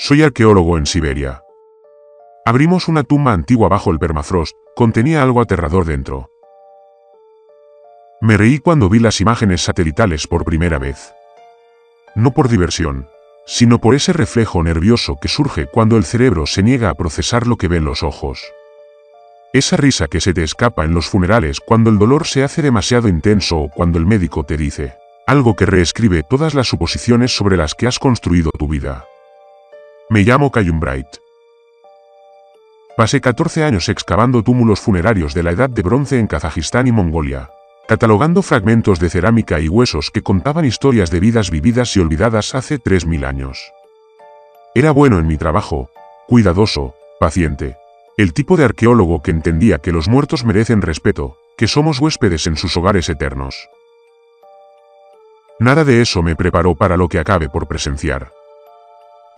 Soy arqueólogo en Siberia. Abrimos una tumba antigua bajo el permafrost, contenía algo aterrador dentro. Me reí cuando vi las imágenes satelitales por primera vez. No por diversión, sino por ese reflejo nervioso que surge cuando el cerebro se niega a procesar lo que ven los ojos. Esa risa que se te escapa en los funerales cuando el dolor se hace demasiado intenso o cuando el médico te dice algo que reescribe todas las suposiciones sobre las que has construido tu vida. Me llamo Callum Bright. Pasé 14 años excavando túmulos funerarios de la Edad de Bronce en Kazajistán y Mongolia, catalogando fragmentos de cerámica y huesos que contaban historias de vidas vividas y olvidadas hace 3000 años. Era bueno en mi trabajo, cuidadoso, paciente. El tipo de arqueólogo que entendía que los muertos merecen respeto, que somos huéspedes en sus hogares eternos. Nada de eso me preparó para lo que acabe por presenciar.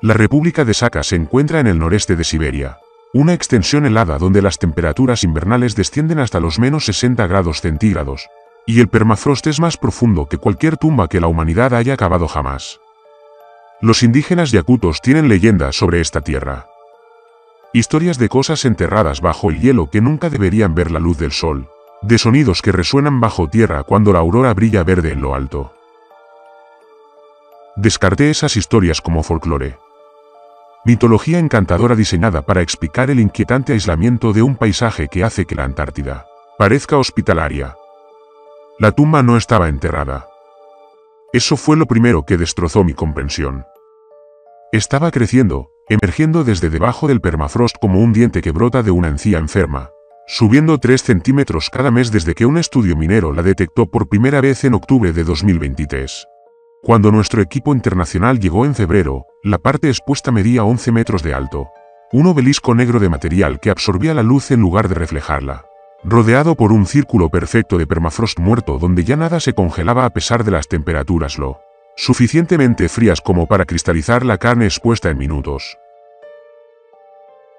La República de Sakha se encuentra en el noreste de Siberia, una extensión helada donde las temperaturas invernales descienden hasta los menos 60 grados centígrados, y el permafrost es más profundo que cualquier tumba que la humanidad haya cavado jamás. Los indígenas yakutos tienen leyendas sobre esta tierra. Historias de cosas enterradas bajo el hielo que nunca deberían ver la luz del sol, de sonidos que resuenan bajo tierra cuando la aurora brilla verde en lo alto. Descarté esas historias como folclore. Mitología encantadora diseñada para explicar el inquietante aislamiento de un paisaje que hace que la Antártida parezca hospitalaria. La tumba no estaba enterrada. Eso fue lo primero que destrozó mi comprensión. Estaba creciendo, emergiendo desde debajo del permafrost como un diente que brota de una encía enferma, subiendo 3 centímetros cada mes desde que un estudio minero la detectó por primera vez en octubre de 2023. Cuando nuestro equipo internacional llegó en febrero, la parte expuesta medía 11 metros de alto, un obelisco negro de material que absorbía la luz en lugar de reflejarla, rodeado por un círculo perfecto de permafrost muerto donde ya nada se congelaba a pesar de las temperaturas lo suficientemente frías como para cristalizar la carne expuesta en minutos.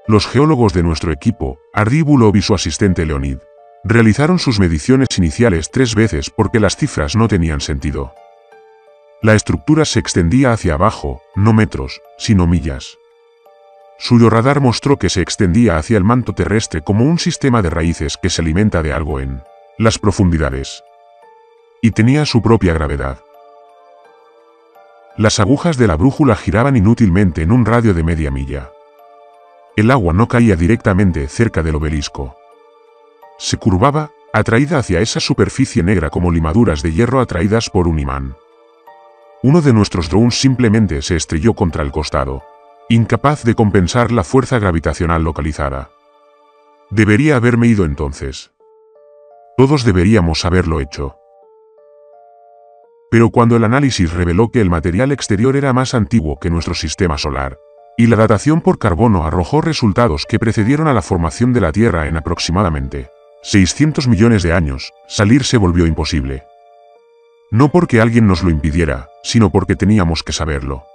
Los geólogos de nuestro equipo, Ardi Bulov y su asistente Leonid, realizaron sus mediciones iniciales 3 veces porque las cifras no tenían sentido. La estructura se extendía hacia abajo, no metros, sino millas. Suyo radar mostró que se extendía hacia el manto terrestre como un sistema de raíces que se alimenta de algo en las profundidades. Y tenía su propia gravedad. Las agujas de la brújula giraban inútilmente en un radio de media milla. El agua no caía directamente cerca del obelisco. Se curvaba, atraída hacia esa superficie negra como limaduras de hierro atraídas por un imán. Uno de nuestros drones simplemente se estrelló contra el costado, incapaz de compensar la fuerza gravitacional localizada. Debería haberme ido entonces. Todos deberíamos haberlo hecho. Pero cuando el análisis reveló que el material exterior era más antiguo que nuestro sistema solar, y la datación por carbono arrojó resultados que precedieron a la formación de la Tierra en aproximadamente 600 millones de años, salir se volvió imposible. No porque alguien nos lo impidiera, sino porque teníamos que saberlo.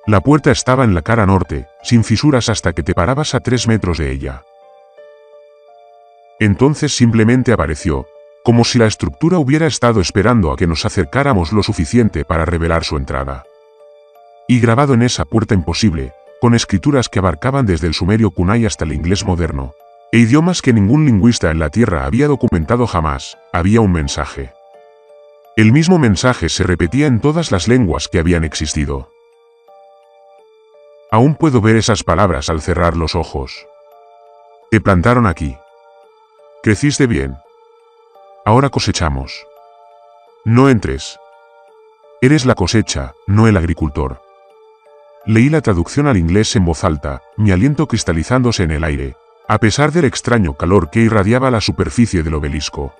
La puerta estaba en la cara norte, sin fisuras hasta que te parabas a 3 metros de ella. Entonces simplemente apareció, como si la estructura hubiera estado esperando a que nos acercáramos lo suficiente para revelar su entrada. Y grabado en esa puerta imposible, con escrituras que abarcaban desde el sumerio kunai hasta el inglés moderno, e idiomas que ningún lingüista en la Tierra había documentado jamás, había un mensaje. El mismo mensaje se repetía en todas las lenguas que habían existido. Aún puedo ver esas palabras al cerrar los ojos. Te plantaron aquí. Creciste bien. Ahora cosechamos. No entres. Eres la cosecha, no el agricultor. Leí la traducción al inglés en voz alta, mi aliento cristalizándose en el aire, a pesar del extraño calor que irradiaba la superficie del obelisco.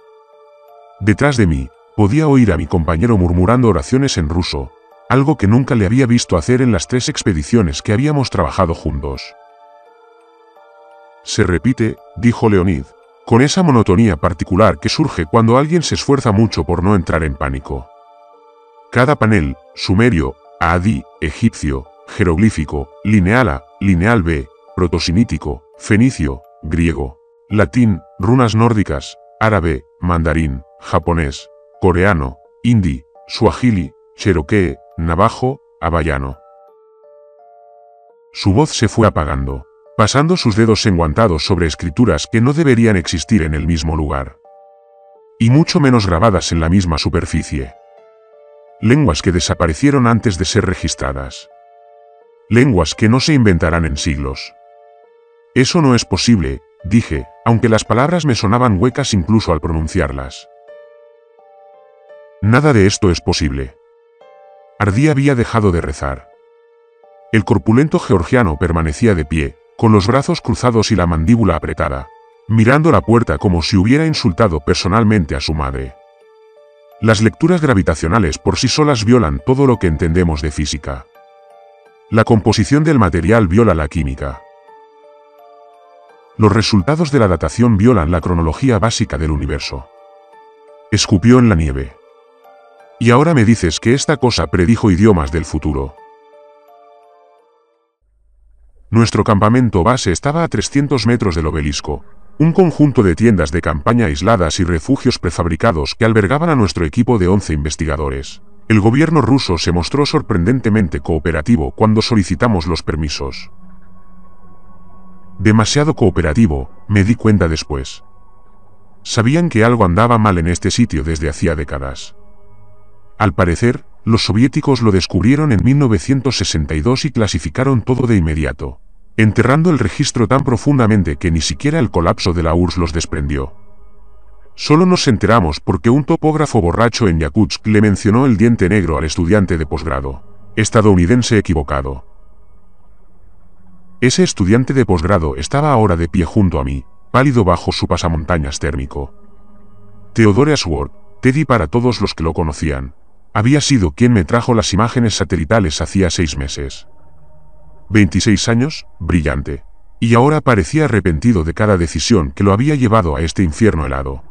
Detrás de mí, podía oír a mi compañero murmurando oraciones en ruso, algo que nunca le había visto hacer en las 3 expediciones que habíamos trabajado juntos. Se repite, dijo Leonid, con esa monotonía particular que surge cuando alguien se esfuerza mucho por no entrar en pánico. Cada panel, sumerio, aadí, egipcio, jeroglífico, lineal A, lineal B, protosemítico, fenicio, griego, latín, runas nórdicas, árabe, mandarín, japonés, coreano, hindi, suajili, cherokee, navajo, havaiano. Su voz se fue apagando, pasando sus dedos enguantados sobre escrituras que no deberían existir en el mismo lugar. Y mucho menos grabadas en la misma superficie. Lenguas que desaparecieron antes de ser registradas. Lenguas que no se inventarán en siglos. Eso no es posible, dije, aunque las palabras me sonaban huecas incluso al pronunciarlas. Nada de esto es posible. Ardí había dejado de rezar. El corpulento georgiano permanecía de pie, con los brazos cruzados y la mandíbula apretada, mirando la puerta como si hubiera insultado personalmente a su madre. Las lecturas gravitacionales por sí solas violan todo lo que entendemos de física. La composición del material viola la química. Los resultados de la datación violan la cronología básica del universo. Escupió en la nieve. Y ahora me dices que esta cosa predijo idiomas del futuro. Nuestro campamento base estaba a 300 metros del obelisco, un conjunto de tiendas de campaña aisladas y refugios prefabricados que albergaban a nuestro equipo de 11 investigadores. El gobierno ruso se mostró sorprendentemente cooperativo cuando solicitamos los permisos. Demasiado cooperativo, me di cuenta después. Sabían que algo andaba mal en este sitio desde hacía décadas. Al parecer, los soviéticos lo descubrieron en 1962 y clasificaron todo de inmediato, enterrando el registro tan profundamente que ni siquiera el colapso de la URSS los desprendió. Solo nos enteramos porque un topógrafo borracho en Yakutsk le mencionó el diente negro al estudiante de posgrado, estadounidense equivocado. Ese estudiante de posgrado estaba ahora de pie junto a mí, pálido bajo su pasamontañas térmico. Theodore Ashworth, Teddy para todos los que lo conocían, había sido quien me trajo las imágenes satelitales hacía 6 meses. 26 años, brillante. Y ahora parecía arrepentido de cada decisión que lo había llevado a este infierno helado.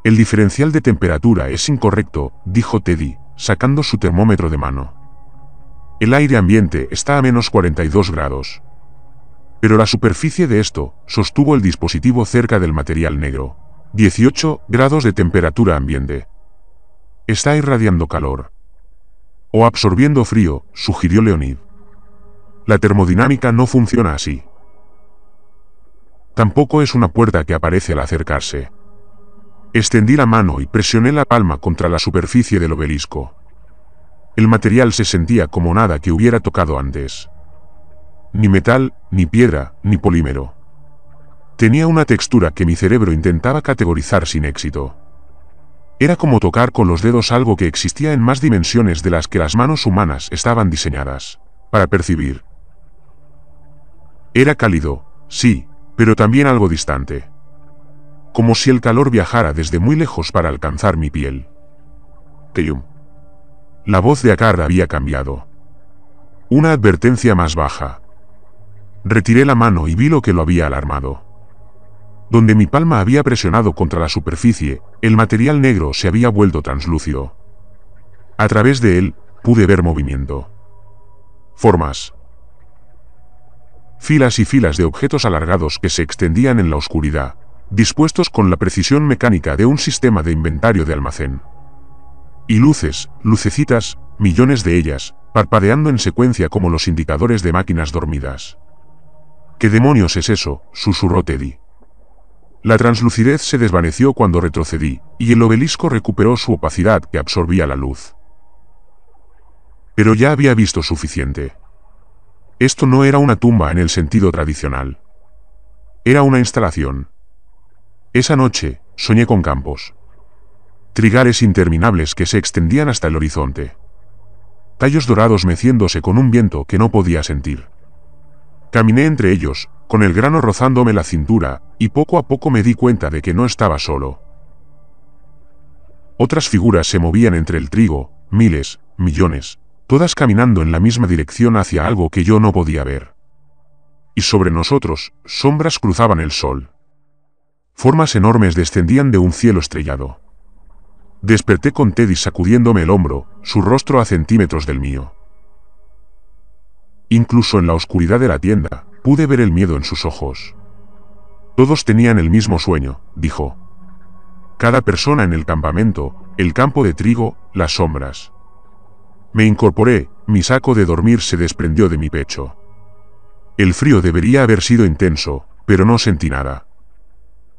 El diferencial de temperatura es incorrecto, dijo Teddy, sacando su termómetro de mano. El aire ambiente está a menos 42 grados. Pero la superficie de esto, sostuvo el dispositivo cerca del material negro. 18 grados de temperatura ambiente. Está irradiando calor. O absorbiendo frío, sugirió Leonid. La termodinámica no funciona así. Tampoco es una puerta que aparece al acercarse. Extendí la mano y presioné la palma contra la superficie del obelisco. El material se sentía como nada que hubiera tocado antes. Ni metal, ni piedra, ni polímero. Tenía una textura que mi cerebro intentaba categorizar sin éxito. Era como tocar con los dedos algo que existía en más dimensiones de las que las manos humanas estaban diseñadas para percibir. Era cálido, sí, pero también algo distante. Como si el calor viajara desde muy lejos para alcanzar mi piel. Teyum. La voz de Akar había cambiado. Una advertencia más baja. Retiré la mano y vi lo que lo había alarmado. Donde mi palma había presionado contra la superficie, el material negro se había vuelto translúcido. A través de él, pude ver movimiento. Formas. Filas y filas de objetos alargados que se extendían en la oscuridad, dispuestos con la precisión mecánica de un sistema de inventario de almacén. Y luces, lucecitas, millones de ellas, parpadeando en secuencia como los indicadores de máquinas dormidas. ¿Qué demonios es eso?, susurró Teddy. La translucidez se desvaneció cuando retrocedí, y el obelisco recuperó su opacidad que absorbía la luz. Pero ya había visto suficiente. Esto no era una tumba en el sentido tradicional. Era una instalación. Esa noche, soñé con campos. Trigares interminables que se extendían hasta el horizonte. Tallos dorados meciéndose con un viento que no podía sentir. Caminé entre ellos, con el grano rozándome la cintura, y poco a poco me di cuenta de que no estaba solo. Otras figuras se movían entre el trigo, miles, millones, todas caminando en la misma dirección hacia algo que yo no podía ver. Y sobre nosotros, sombras cruzaban el sol. Formas enormes descendían de un cielo estrellado. Desperté con Teddy sacudiéndome el hombro, su rostro a centímetros del mío. Incluso en la oscuridad de la tienda, pude ver el miedo en sus ojos. Todos tenían el mismo sueño, dijo. Cada persona en el campamento, el campo de trigo, las sombras. Me incorporé, mi saco de dormir se desprendió de mi pecho. El frío debería haber sido intenso, pero no sentí nada.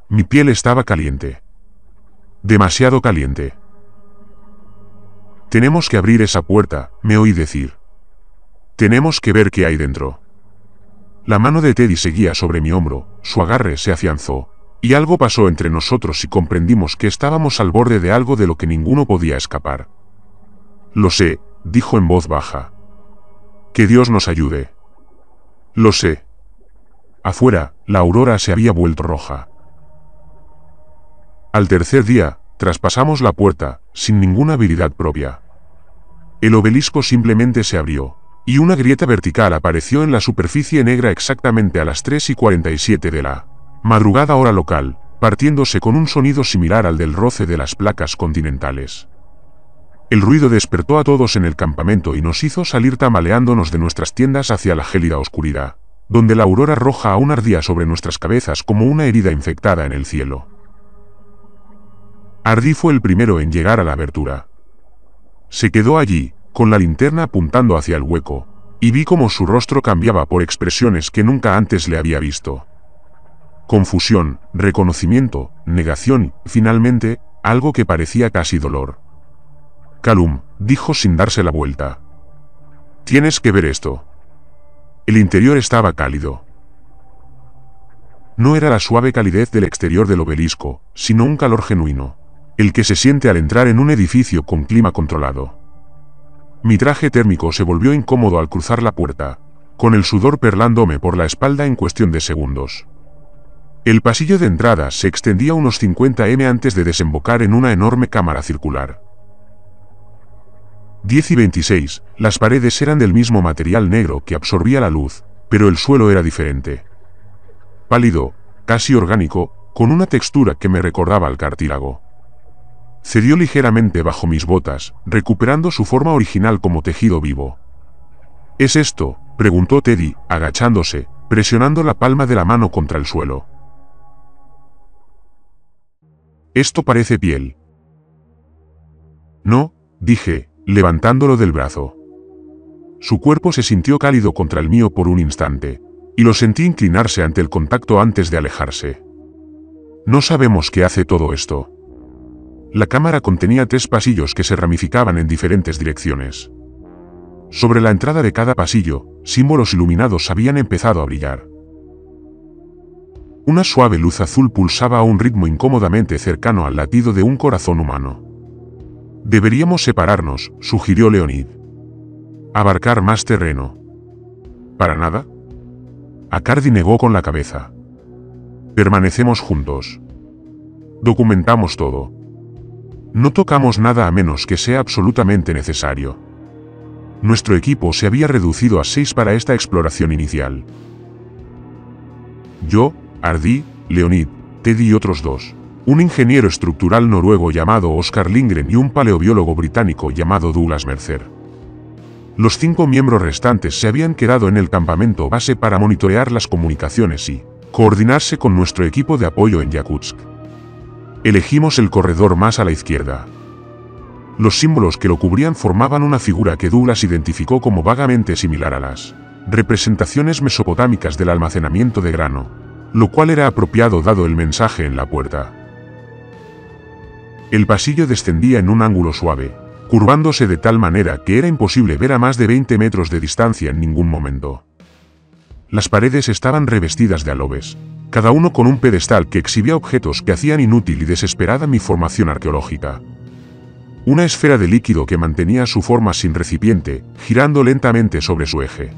Mi piel estaba caliente. Demasiado caliente. Tenemos que abrir esa puerta, me oí decir. Tenemos que ver qué hay dentro. La mano de Teddy seguía sobre mi hombro, su agarre se afianzó, y algo pasó entre nosotros y comprendimos que estábamos al borde de algo de lo que ninguno podía escapar. Lo sé, dijo en voz baja. Que Dios nos ayude. Lo sé. Afuera, la aurora se había vuelto roja. Al tercer día, traspasamos la puerta, sin ninguna habilidad propia. El obelisco simplemente se abrió, y una grieta vertical apareció en la superficie negra exactamente a las 3:47 de la madrugada hora local, partiéndose con un sonido similar al del roce de las placas continentales. El ruido despertó a todos en el campamento y nos hizo salir tambaleándonos de nuestras tiendas hacia la gélida oscuridad, donde la aurora roja aún ardía sobre nuestras cabezas como una herida infectada en el cielo. Ardí fue el primero en llegar a la abertura. Se quedó allí, con la linterna apuntando hacia el hueco, y vi cómo su rostro cambiaba por expresiones que nunca antes le había visto. Confusión, reconocimiento, negación y, finalmente, algo que parecía casi dolor. Callum, dijo sin darse la vuelta. Tienes que ver esto. El interior estaba cálido. No era la suave calidez del exterior del obelisco, sino un calor genuino, el que se siente al entrar en un edificio con clima controlado. Mi traje térmico se volvió incómodo al cruzar la puerta, con el sudor perlándome por la espalda en cuestión de segundos. El pasillo de entrada se extendía unos 50 m antes de desembocar en una enorme cámara circular. 10 y 26, las paredes eran del mismo material negro que absorbía la luz, pero el suelo era diferente. Pálido, casi orgánico, con una textura que me recordaba al cartílago. Cedió ligeramente bajo mis botas, recuperando su forma original como tejido vivo. ¿Es esto?, preguntó Teddy, agachándose, presionando la palma de la mano contra el suelo. Esto parece piel. No, dije, levantándolo del brazo. Su cuerpo se sintió cálido contra el mío por un instante, y lo sentí inclinarse ante el contacto antes de alejarse. No sabemos qué hace todo esto. La cámara contenía 3 pasillos que se ramificaban en diferentes direcciones. Sobre la entrada de cada pasillo, símbolos iluminados habían empezado a brillar. Una suave luz azul pulsaba a un ritmo incómodamente cercano al latido de un corazón humano. Deberíamos separarnos, sugirió Leonid. Abarcar más terreno. ¿Para nada? Acardi negó con la cabeza. Permanecemos juntos. Documentamos todo. No tocamos nada a menos que sea absolutamente necesario. Nuestro equipo se había reducido a 6 para esta exploración inicial. Yo, Ardí, Leonid, Teddy y otros 2. Un ingeniero estructural noruego llamado Oscar Lindgren y un paleobiólogo británico llamado Douglas Mercer. Los 5 miembros restantes se habían quedado en el campamento base para monitorear las comunicaciones y coordinarse con nuestro equipo de apoyo en Yakutsk. Elegimos el corredor más a la izquierda. Los símbolos que lo cubrían formaban una figura que Douglas identificó como vagamente similar a las representaciones mesopotámicas del almacenamiento de grano, lo cual era apropiado dado el mensaje en la puerta. El pasillo descendía en un ángulo suave, curvándose de tal manera que era imposible ver a más de 20 metros de distancia en ningún momento. Las paredes estaban revestidas de alobes, cada uno con un pedestal que exhibía objetos que hacían inútil y desesperada mi formación arqueológica. Una esfera de líquido que mantenía su forma sin recipiente, girando lentamente sobre su eje.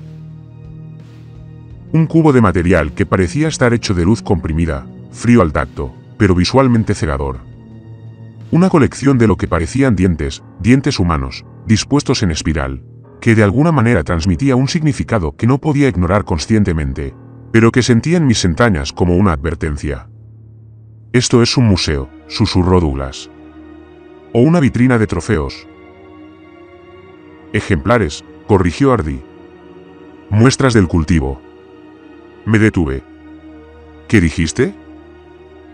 Un cubo de material que parecía estar hecho de luz comprimida, frío al tacto, pero visualmente cegador. Una colección de lo que parecían dientes humanos, dispuestos en espiral, que de alguna manera transmitía un significado que no podía ignorar conscientemente, pero que sentía en mis entrañas como una advertencia. Esto es un museo, susurró Douglas. O una vitrina de trofeos. Ejemplares, corrigió Ardí. Muestras del cultivo. Me detuve. ¿Qué dijiste?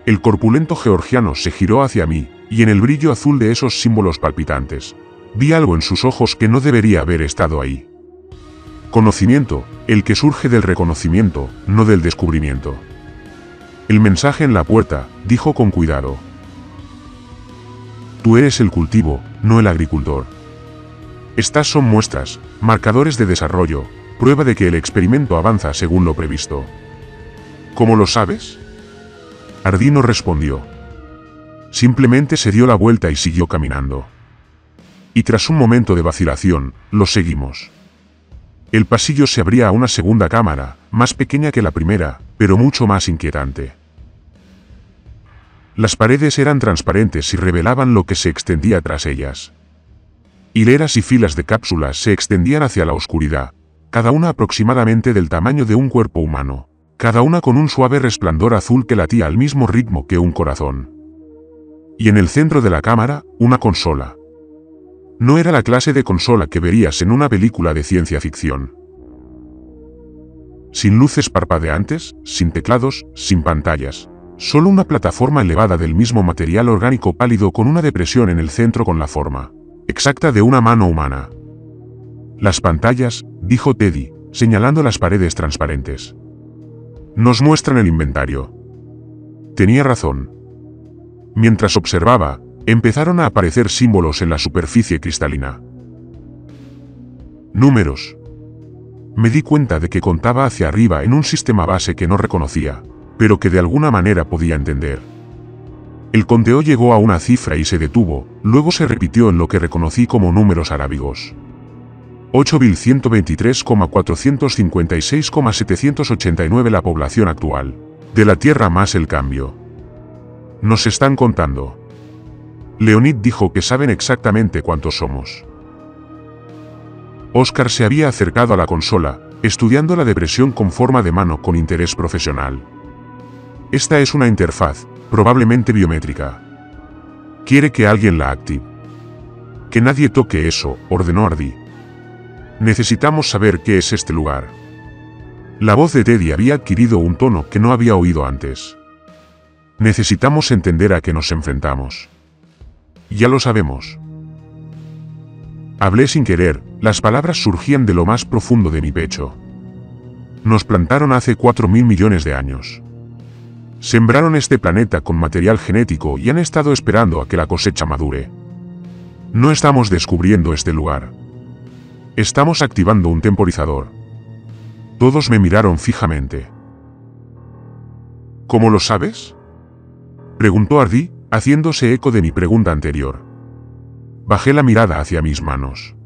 El corpulento georgiano se giró hacia mí, y en el brillo azul de esos símbolos palpitantes, Vi algo en sus ojos que no debería haber estado ahí. Conocimiento, el que surge del reconocimiento, no del descubrimiento. El mensaje en la puerta, dijo con cuidado. Tú eres el cultivo, no el agricultor. Estas son muestras, marcadores de desarrollo, prueba de que el experimento avanza según lo previsto. ¿Cómo lo sabes? Ardí no respondió. Simplemente se dio la vuelta y siguió caminando. Y tras un momento de vacilación, lo seguimos. El pasillo se abría a una segunda cámara, más pequeña que la primera, pero mucho más inquietante. Las paredes eran transparentes y revelaban lo que se extendía tras ellas. Hileras y filas de cápsulas se extendían hacia la oscuridad, cada una aproximadamente del tamaño de un cuerpo humano, cada una con un suave resplandor azul que latía al mismo ritmo que un corazón. Y en el centro de la cámara, una consola. No era la clase de consola que verías en una película de ciencia ficción. Sin luces parpadeantes, sin teclados, sin pantallas. Solo una plataforma elevada del mismo material orgánico pálido con una depresión en el centro con la forma exacta de una mano humana. Las pantallas, dijo Teddy, señalando las paredes transparentes. Nos muestran el inventario. Tenía razón. Mientras observaba, empezaron a aparecer símbolos en la superficie cristalina. Números. Me di cuenta de que contaba hacia arriba en un sistema base que no reconocía, pero que de alguna manera podía entender. El conteo llegó a una cifra y se detuvo, luego se repitió en lo que reconocí como números arábigos. 8.123,456,789 la población actual, de la Tierra más el cambio. Nos están contando. Leonid dijo que saben exactamente cuántos somos. Oscar se había acercado a la consola, estudiando la depresión con forma de mano con interés profesional. Esta es una interfaz, probablemente biométrica. Quiere que alguien la active. Que nadie toque eso, ordenó Ardí. Necesitamos saber qué es este lugar. La voz de Teddy había adquirido un tono que no había oído antes. Necesitamos entender a qué nos enfrentamos. Ya lo sabemos. Hablé sin querer, las palabras surgían de lo más profundo de mi pecho. Nos plantaron hace 4.000 millones de años. Sembraron este planeta con material genético y han estado esperando a que la cosecha madure. No estamos descubriendo este lugar. Estamos activando un temporizador. Todos me miraron fijamente. ¿Cómo lo sabes?, preguntó Ardí, haciéndose eco de mi pregunta anterior. Bajé la mirada hacia mis manos.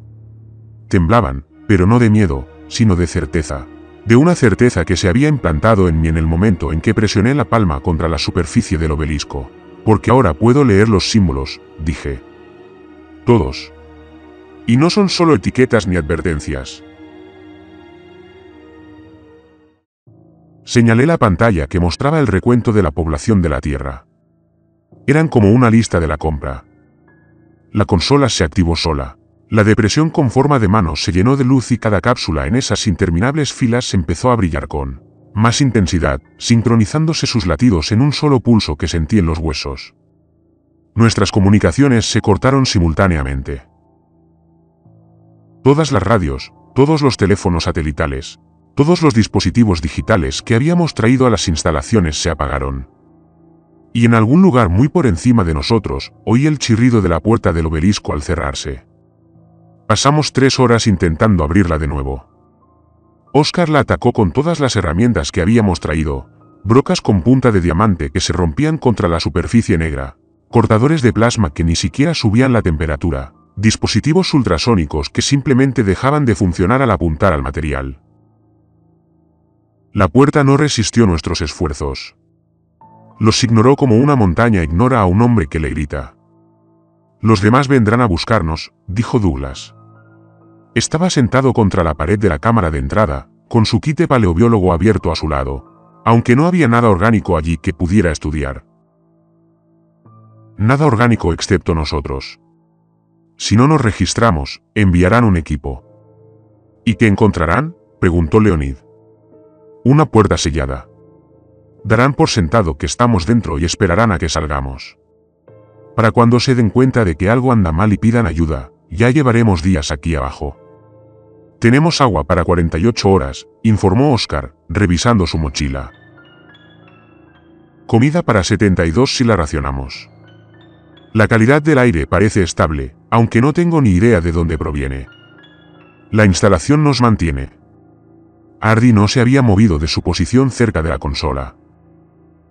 Temblaban, pero no de miedo, sino de certeza. De una certeza que se había implantado en mí en el momento en que presioné la palma contra la superficie del obelisco. Porque ahora puedo leer los símbolos, dije. Todos. Y no son solo etiquetas ni advertencias. Señalé la pantalla que mostraba el recuento de la población de la Tierra. Eran como una lista de la compra. La consola se activó sola. La depresión con forma de mano se llenó de luz y cada cápsula en esas interminables filas empezó a brillar con más intensidad, sincronizándose sus latidos en un solo pulso que sentí en los huesos. Nuestras comunicaciones se cortaron simultáneamente. Todas las radios, todos los teléfonos satelitales, todos los dispositivos digitales que habíamos traído a las instalaciones se apagaron. Y en algún lugar muy por encima de nosotros, oí el chirrido de la puerta del obelisco al cerrarse. Pasamos 3 horas intentando abrirla de nuevo. Oscar la atacó con todas las herramientas que habíamos traído, brocas con punta de diamante que se rompían contra la superficie negra, cortadores de plasma que ni siquiera subían la temperatura, dispositivos ultrasónicos que simplemente dejaban de funcionar al apuntar al material. La puerta no resistió nuestros esfuerzos. Los ignoró como una montaña ignora a un hombre que le grita. Los demás vendrán a buscarnos, dijo Douglas. Estaba sentado contra la pared de la cámara de entrada, con su kit de paleobiólogo abierto a su lado, aunque no había nada orgánico allí que pudiera estudiar. Nada orgánico excepto nosotros. Si no nos registramos, enviarán un equipo. ¿Y qué encontrarán?, preguntó Leonid. Una puerta sellada. Darán por sentado que estamos dentro y esperarán a que salgamos. Para cuando se den cuenta de que algo anda mal y pidan ayuda, ya llevaremos días aquí abajo. Tenemos agua para 48 horas, informó Oscar, revisando su mochila. Comida para 72 si la racionamos. La calidad del aire parece estable, aunque no tengo ni idea de dónde proviene. La instalación nos mantiene. Ardi no se había movido de su posición cerca de la consola.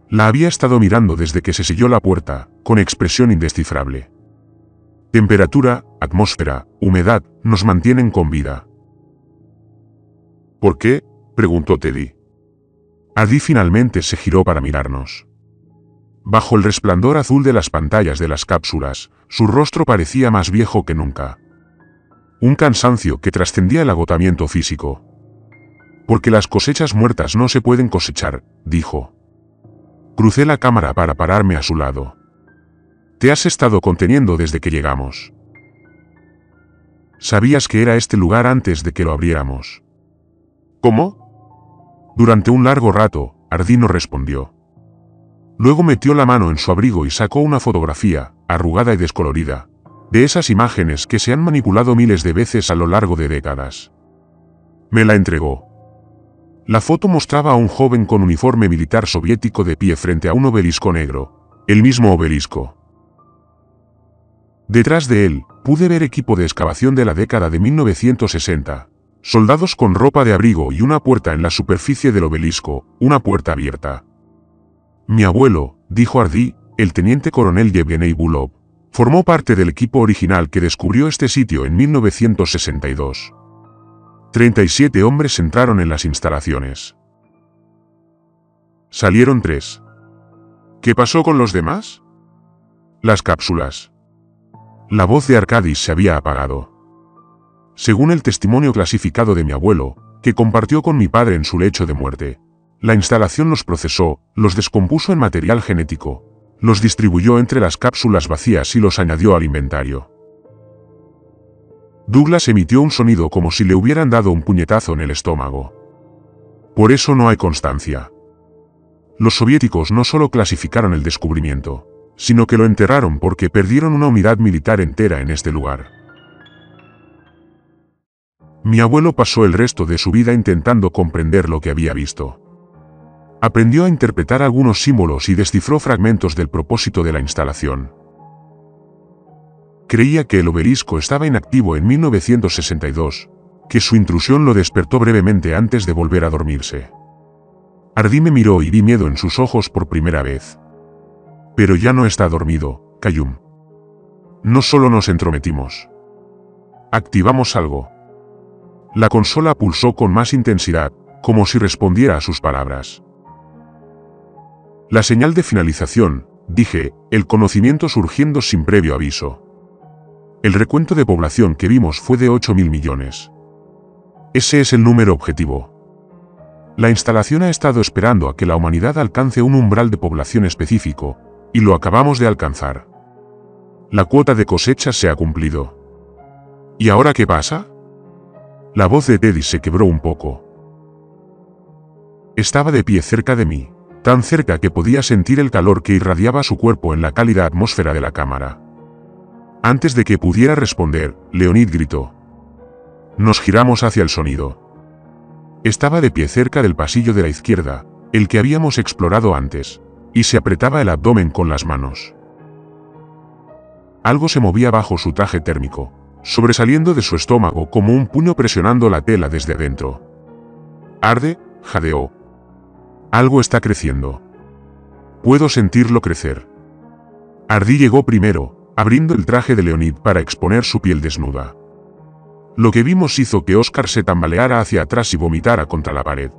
La había estado mirando desde que se selló la puerta, con expresión indescifrable. Temperatura, atmósfera, humedad, nos mantienen con vida. ¿Por qué?, preguntó Teddy. Ardi finalmente se giró para mirarnos. Bajo el resplandor azul de las pantallas de las cápsulas, su rostro parecía más viejo que nunca. Un cansancio que trascendía el agotamiento físico. Porque las cosechas muertas no se pueden cosechar, dijo. Crucé la cámara para pararme a su lado. Te has estado conteniendo desde que llegamos. Sabías que era este lugar antes de que lo abriéramos. ¿Cómo? Durante un largo rato, Ardi no respondió. Luego metió la mano en su abrigo y sacó una fotografía, arrugada y descolorida, de esas imágenes que se han manipulado miles de veces a lo largo de décadas. Me la entregó. La foto mostraba a un joven con uniforme militar soviético de pie frente a un obelisco negro, el mismo obelisco. Detrás de él, pude ver equipo de excavación de la década de 1960, soldados con ropa de abrigo y una puerta en la superficie del obelisco, una puerta abierta. Mi abuelo, dijo Ardi, el teniente coronel Yevgeny Bulov, formó parte del equipo original que descubrió este sitio en 1962. 37 hombres entraron en las instalaciones. Salieron 3. ¿Qué pasó con los demás? Las cápsulas. La voz de Arkady se había apagado. Según el testimonio clasificado de mi abuelo, que compartió con mi padre en su lecho de muerte, la instalación los procesó, los descompuso en material genético, los distribuyó entre las cápsulas vacías y los añadió al inventario. Douglas emitió un sonido como si le hubieran dado un puñetazo en el estómago. Por eso no hay constancia. Los soviéticos no solo clasificaron el descubrimiento, sino que lo enterraron porque perdieron una unidad militar entera en este lugar. Mi abuelo pasó el resto de su vida intentando comprender lo que había visto. Aprendió a interpretar algunos símbolos y descifró fragmentos del propósito de la instalación. Creía que el obelisco estaba inactivo en 1962, que su intrusión lo despertó brevemente antes de volver a dormirse. Ardi me miró y vi miedo en sus ojos por primera vez. Pero ya no está dormido, Kayum. No solo nos entrometimos. Activamos algo. La consola pulsó con más intensidad, como si respondiera a sus palabras. La señal de finalización, dije, el conocimiento surgiendo sin previo aviso. El recuento de población que vimos fue de 8.000 millones. Ese es el número objetivo. La instalación ha estado esperando a que la humanidad alcance un umbral de población específico, y lo acabamos de alcanzar. La cuota de cosecha se ha cumplido. ¿Y ahora qué pasa? La voz de Teddy se quebró un poco. Estaba de pie cerca de mí, tan cerca que podía sentir el calor que irradiaba su cuerpo en la cálida atmósfera de la cámara. Antes de que pudiera responder, Leonid gritó. Nos giramos hacia el sonido. Estaba de pie cerca del pasillo de la izquierda, el que habíamos explorado antes, y se apretaba el abdomen con las manos. Algo se movía bajo su traje térmico, sobresaliendo de su estómago como un puño presionando la tela desde adentro. Arde, jadeó. Algo está creciendo. Puedo sentirlo crecer. Ardi llegó primero, abriendo el traje de Leonid para exponer su piel desnuda. Lo que vimos hizo que Oscar se tambaleara hacia atrás y vomitara contra la pared.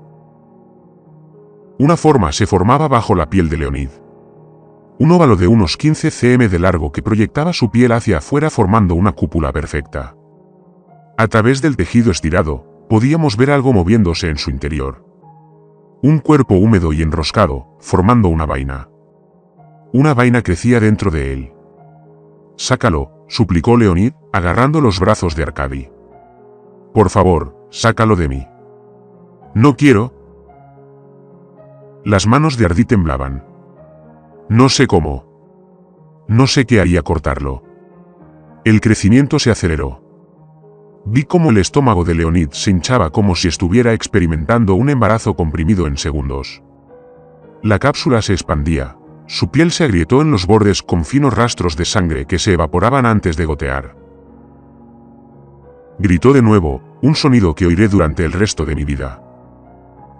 Una forma se formaba bajo la piel de Leonid. Un óvalo de unos 15 cm de largo que proyectaba su piel hacia afuera formando una cúpula perfecta. A través del tejido estirado, podíamos ver algo moviéndose en su interior. Un cuerpo húmedo y enroscado, formando una vaina. Una vaina crecía dentro de él. Sácalo, suplicó Leonid, agarrando los brazos de Arkady. Por favor, sácalo de mí. No quiero. Las manos de Ardi temblaban. No sé cómo. No sé qué haría cortarlo. El crecimiento se aceleró. Vi cómo el estómago de Leonid se hinchaba como si estuviera experimentando un embarazo comprimido en segundos. La cápsula se expandía. Su piel se agrietó en los bordes con finos rastros de sangre que se evaporaban antes de gotear. Gritó de nuevo, un sonido que oiré durante el resto de mi vida.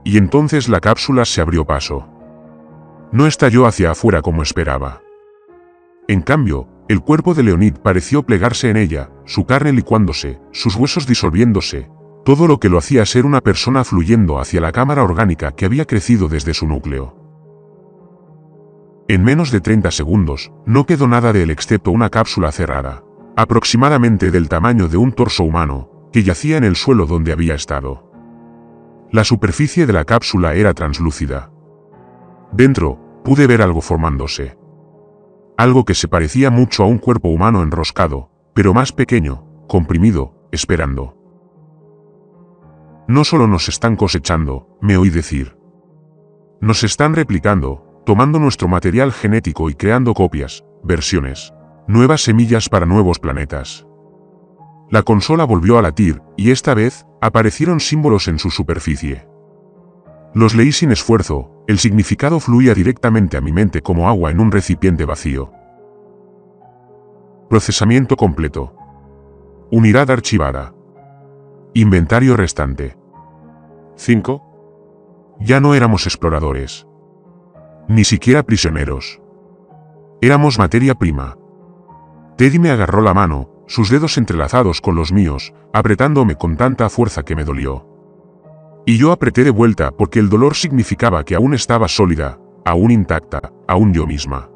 Y entonces la cápsula se abrió paso. No estalló hacia afuera como esperaba. En cambio, el cuerpo de Leonid pareció plegarse en ella, su carne licuándose, sus huesos disolviéndose, todo lo que lo hacía ser una persona fluyendo hacia la cámara orgánica que había crecido desde su núcleo. En menos de 30 segundos, no quedó nada de él excepto una cápsula cerrada, aproximadamente del tamaño de un torso humano, que yacía en el suelo donde había estado. La superficie de la cápsula era translúcida. Dentro, pude ver algo formándose. Algo que se parecía mucho a un cuerpo humano enroscado, pero más pequeño, comprimido, esperando. No solo nos están cosechando, me oí decir. Nos están replicando, tomando nuestro material genético y creando copias, versiones, nuevas semillas para nuevos planetas. La consola volvió a latir, y esta vez, aparecieron símbolos en su superficie. Los leí sin esfuerzo, el significado fluía directamente a mi mente como agua en un recipiente vacío. Procesamiento completo. Unidad archivada. Inventario restante. 5. Ya no éramos exploradores. Ni siquiera prisioneros. Éramos materia prima. Teddy me agarró la mano, sus dedos entrelazados con los míos, apretándome con tanta fuerza que me dolió. Y yo apreté de vuelta porque el dolor significaba que aún estaba sólida, aún intacta, aún yo misma.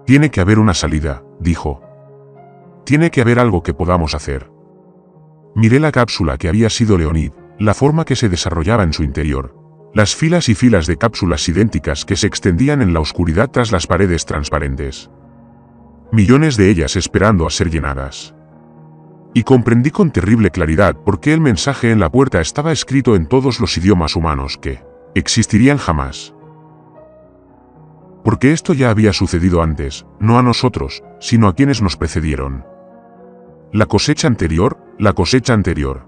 Tiene que haber una salida, dijo. Tiene que haber algo que podamos hacer. Miré la cápsula que había sido Leonid, la forma que se desarrollaba en su interior, las filas y filas de cápsulas idénticas que se extendían en la oscuridad tras las paredes transparentes. Millones de ellas esperando a ser llenadas. Y comprendí con terrible claridad por qué el mensaje en la puerta estaba escrito en todos los idiomas humanos que existirían jamás. Porque esto ya había sucedido antes, no a nosotros, sino a quienes nos precedieron. La cosecha anterior, la cosecha anterior.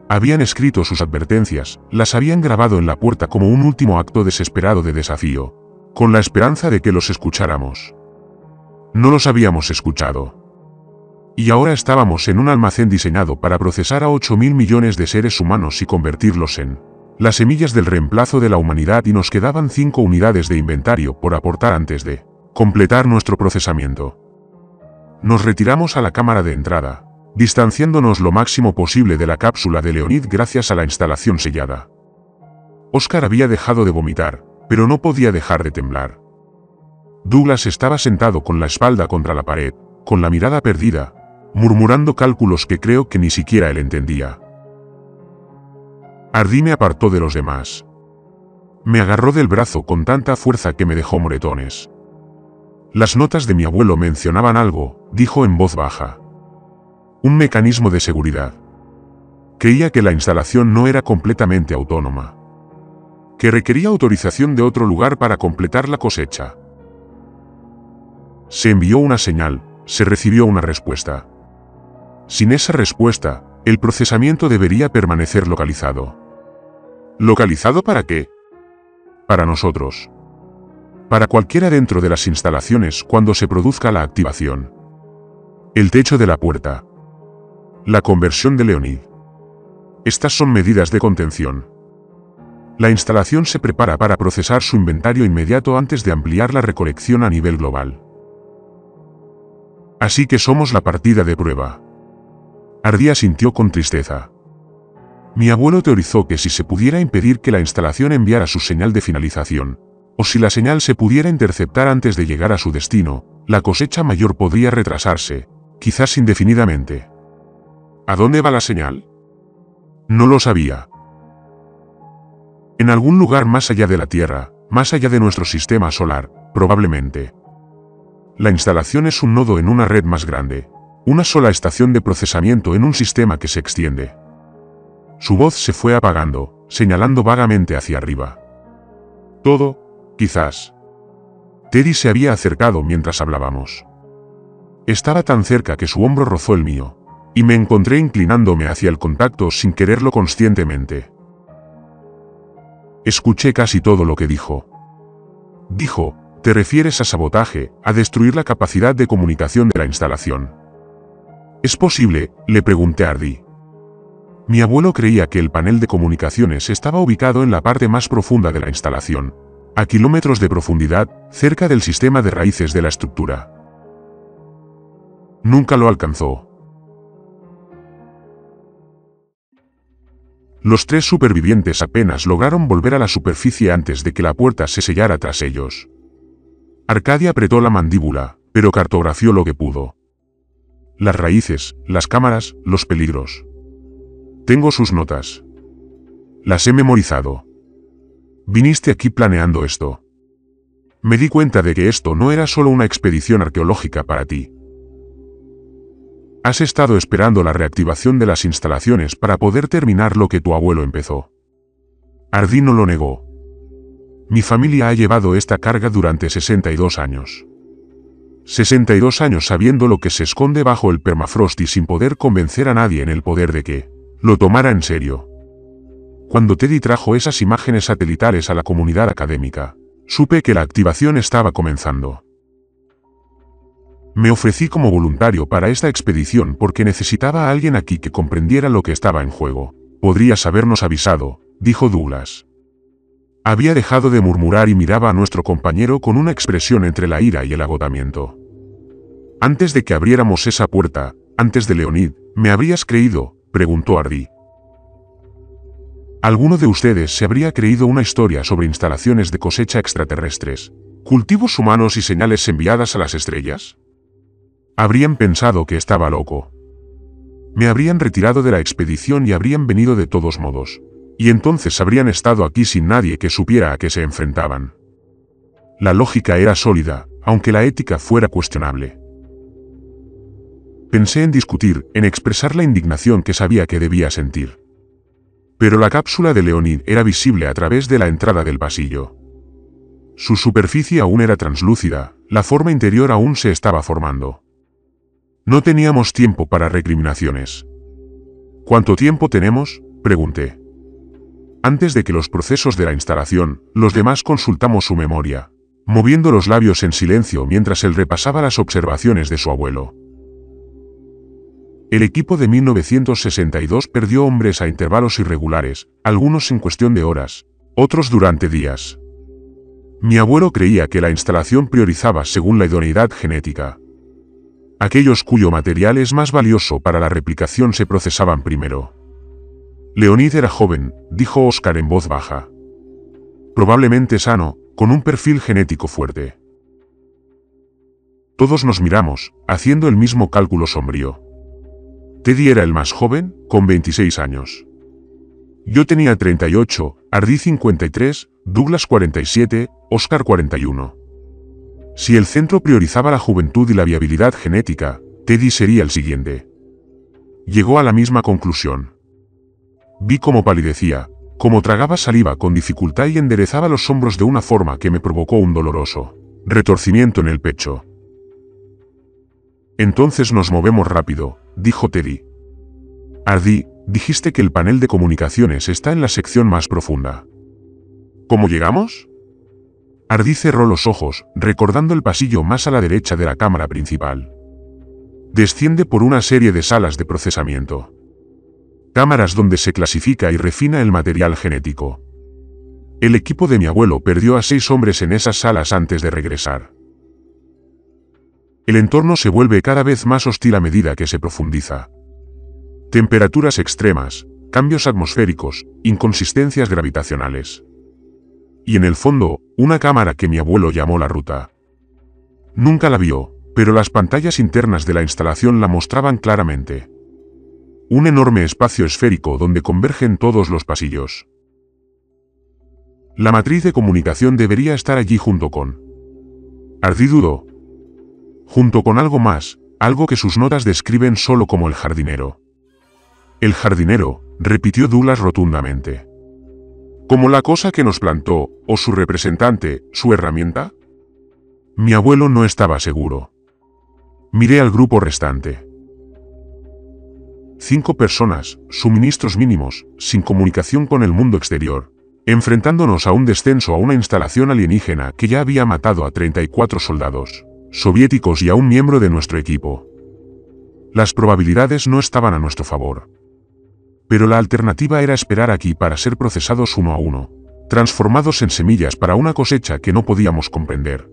Habían escrito sus advertencias, las habían grabado en la puerta como un último acto desesperado de desafío, con la esperanza de que los escucháramos. No los habíamos escuchado. Y ahora estábamos en un almacén diseñado para procesar a 8.000 millones de seres humanos y convertirlos en las semillas del reemplazo de la humanidad, y nos quedaban 5 unidades de inventario por aportar antes de completar nuestro procesamiento. Nos retiramos a la cámara de entrada, distanciándonos lo máximo posible de la cápsula de Leonid gracias a la instalación sellada. Oscar había dejado de vomitar, pero no podía dejar de temblar. Douglas estaba sentado con la espalda contra la pared, con la mirada perdida, murmurando cálculos que creo que ni siquiera él entendía. Ardí me apartó de los demás. Me agarró del brazo con tanta fuerza que me dejó moretones. Las notas de mi abuelo mencionaban algo, dijo en voz baja. Un mecanismo de seguridad. Creía que la instalación no era completamente autónoma. Que requería autorización de otro lugar para completar la cosecha. Se envió una señal, se recibió una respuesta. Sin esa respuesta, el procesamiento debería permanecer localizado. ¿Localizado para qué? Para nosotros. Para cualquiera dentro de las instalaciones cuando se produzca la activación. El techo de la puerta. La conversión de Leonid. Estas son medidas de contención. La instalación se prepara para procesar su inventario inmediato antes de ampliar la recolección a nivel global. Así que somos la partida de prueba. Ardí asintió con tristeza. Mi abuelo teorizó que si se pudiera impedir que la instalación enviara su señal de finalización, o si la señal se pudiera interceptar antes de llegar a su destino, la cosecha mayor podría retrasarse, quizás indefinidamente. ¿A dónde va la señal? No lo sabía. En algún lugar más allá de la Tierra, más allá de nuestro sistema solar, probablemente. La instalación es un nodo en una red más grande, una sola estación de procesamiento en un sistema que se extiende. Su voz se fue apagando, señalando vagamente hacia arriba. Todo, quizás. Teddy se había acercado mientras hablábamos. Estaba tan cerca que su hombro rozó el mío, y me encontré inclinándome hacia el contacto sin quererlo conscientemente. Escuché casi todo lo que dijo. Dijo, ¿te refieres a sabotaje, a destruir la capacidad de comunicación de la instalación? ¿Es posible?, le pregunté a Ardí. Mi abuelo creía que el panel de comunicaciones estaba ubicado en la parte más profunda de la instalación, a kilómetros de profundidad, cerca del sistema de raíces de la estructura. Nunca lo alcanzó. Los 3 supervivientes apenas lograron volver a la superficie antes de que la puerta se sellara tras ellos. Arcadia apretó la mandíbula, pero cartografió lo que pudo. Las raíces, las cámaras, los peligros. Tengo sus notas. Las he memorizado. Viniste aquí planeando esto. Me di cuenta de que esto no era solo una expedición arqueológica para ti. Has estado esperando la reactivación de las instalaciones para poder terminar lo que tu abuelo empezó. Ardí no lo negó. Mi familia ha llevado esta carga durante 62 años. 62 años sabiendo lo que se esconde bajo el permafrost y sin poder convencer a nadie en el poder de que lo tomara en serio. Cuando Teddy trajo esas imágenes satelitales a la comunidad académica, supe que la activación estaba comenzando. Me ofrecí como voluntario para esta expedición porque necesitaba a alguien aquí que comprendiera lo que estaba en juego. Podrías habernos avisado, dijo Douglas. Había dejado de murmurar y miraba a nuestro compañero con una expresión entre la ira y el agotamiento. Antes de que abriéramos esa puerta, antes de Leonid, ¿me habrías creído?, preguntó Ardí. ¿Alguno de ustedes se habría creído una historia sobre instalaciones de cosecha extraterrestres, cultivos humanos y señales enviadas a las estrellas? Habrían pensado que estaba loco. Me habrían retirado de la expedición y habrían venido de todos modos. Y entonces habrían estado aquí sin nadie que supiera a qué se enfrentaban. La lógica era sólida, aunque la ética fuera cuestionable. Pensé en discutir, en expresar la indignación que sabía que debía sentir. Pero la cápsula de Leonid era visible a través de la entrada del pasillo. Su superficie aún era translúcida, la forma interior aún se estaba formando. No teníamos tiempo para recriminaciones. ¿Cuánto tiempo tenemos?, pregunté. Antes de que los procesos de la instalación, los demás consultamos su memoria, moviendo los labios en silencio mientras él repasaba las observaciones de su abuelo. El equipo de 1962 perdió hombres a intervalos irregulares, algunos en cuestión de horas, otros durante días. Mi abuelo creía que la instalación priorizaba según la idoneidad genética. Aquellos cuyo material es más valioso para la replicación se procesaban primero. Leonid era joven, dijo Oscar en voz baja. Probablemente sano, con un perfil genético fuerte. Todos nos miramos, haciendo el mismo cálculo sombrío. Teddy era el más joven, con 26 años. Yo tenía 38, Ardí 53, Douglas 47, Oscar 41. Si el centro priorizaba la juventud y la viabilidad genética, Teddy sería el siguiente. Llegó a la misma conclusión. Vi cómo palidecía, cómo tragaba saliva con dificultad y enderezaba los hombros de una forma que me provocó un doloroso retorcimiento en el pecho. Entonces nos movemos rápido, dijo Teddy. Ardí, dijiste que el panel de comunicaciones está en la sección más profunda. ¿Cómo llegamos? Ardí cerró los ojos, recordando el pasillo más a la derecha de la cámara principal. Desciende por una serie de salas de procesamiento. Cámaras donde se clasifica y refina el material genético. El equipo de mi abuelo perdió a 6 hombres en esas salas antes de regresar. El entorno se vuelve cada vez más hostil a medida que se profundiza. Temperaturas extremas, cambios atmosféricos, inconsistencias gravitacionales. Y en el fondo, una cámara que mi abuelo llamó la ruta. Nunca la vio, pero las pantallas internas de la instalación la mostraban claramente. Un enorme espacio esférico donde convergen todos los pasillos. La matriz de comunicación debería estar allí junto con... Ardí dudó. Junto con algo más, algo que sus notas describen solo como el jardinero. El jardinero, repitió Douglas rotundamente. ¿Como la cosa que nos plantó, o su representante, su herramienta? Mi abuelo no estaba seguro. Miré al grupo restante. 5 personas, suministros mínimos, sin comunicación con el mundo exterior, enfrentándonos a un descenso a una instalación alienígena que ya había matado a 34 soldados soviéticos y a un miembro de nuestro equipo. Las probabilidades no estaban a nuestro favor. Pero la alternativa era esperar aquí para ser procesados uno a uno, transformados en semillas para una cosecha que no podíamos comprender.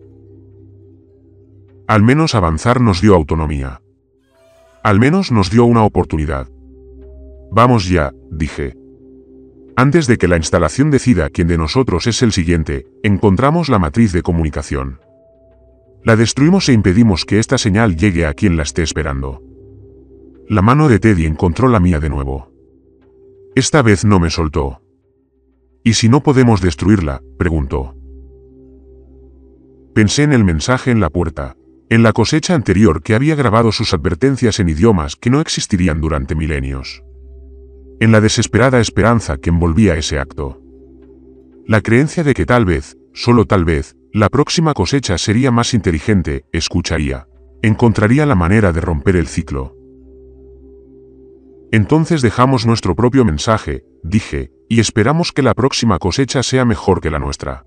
Al menos avanzar nos dio autonomía. Al menos nos dio una oportunidad. Vamos ya, dije. Antes de que la instalación decida quién de nosotros es el siguiente, encontramos la matriz de comunicación. La destruimos e impedimos que esta señal llegue a quien la esté esperando. La mano de Teddy encontró la mía de nuevo. Esta vez no me soltó. ¿Y si no podemos destruirla?, preguntó. Pensé en el mensaje en la puerta, en la cosecha anterior que había grabado sus advertencias en idiomas que no existirían durante milenios. En la desesperada esperanza que envolvía ese acto. La creencia de que tal vez, solo tal vez, la próxima cosecha sería más inteligente, escucharía, encontraría la manera de romper el ciclo. Entonces dejamos nuestro propio mensaje, dije, y esperamos que la próxima cosecha sea mejor que la nuestra.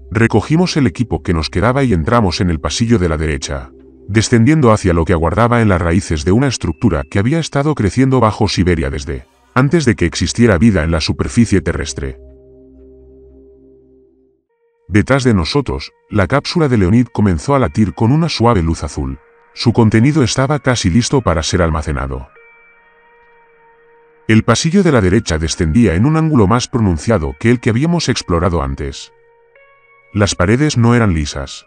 Recogimos el equipo que nos quedaba y entramos en el pasillo de la derecha, descendiendo hacia lo que aguardaba en las raíces de una estructura que había estado creciendo bajo Siberia desde antes de que existiera vida en la superficie terrestre. Detrás de nosotros, la cápsula de Leonid comenzó a latir con una suave luz azul. Su contenido estaba casi listo para ser almacenado. El pasillo de la derecha descendía en un ángulo más pronunciado que el que habíamos explorado antes. Las paredes no eran lisas.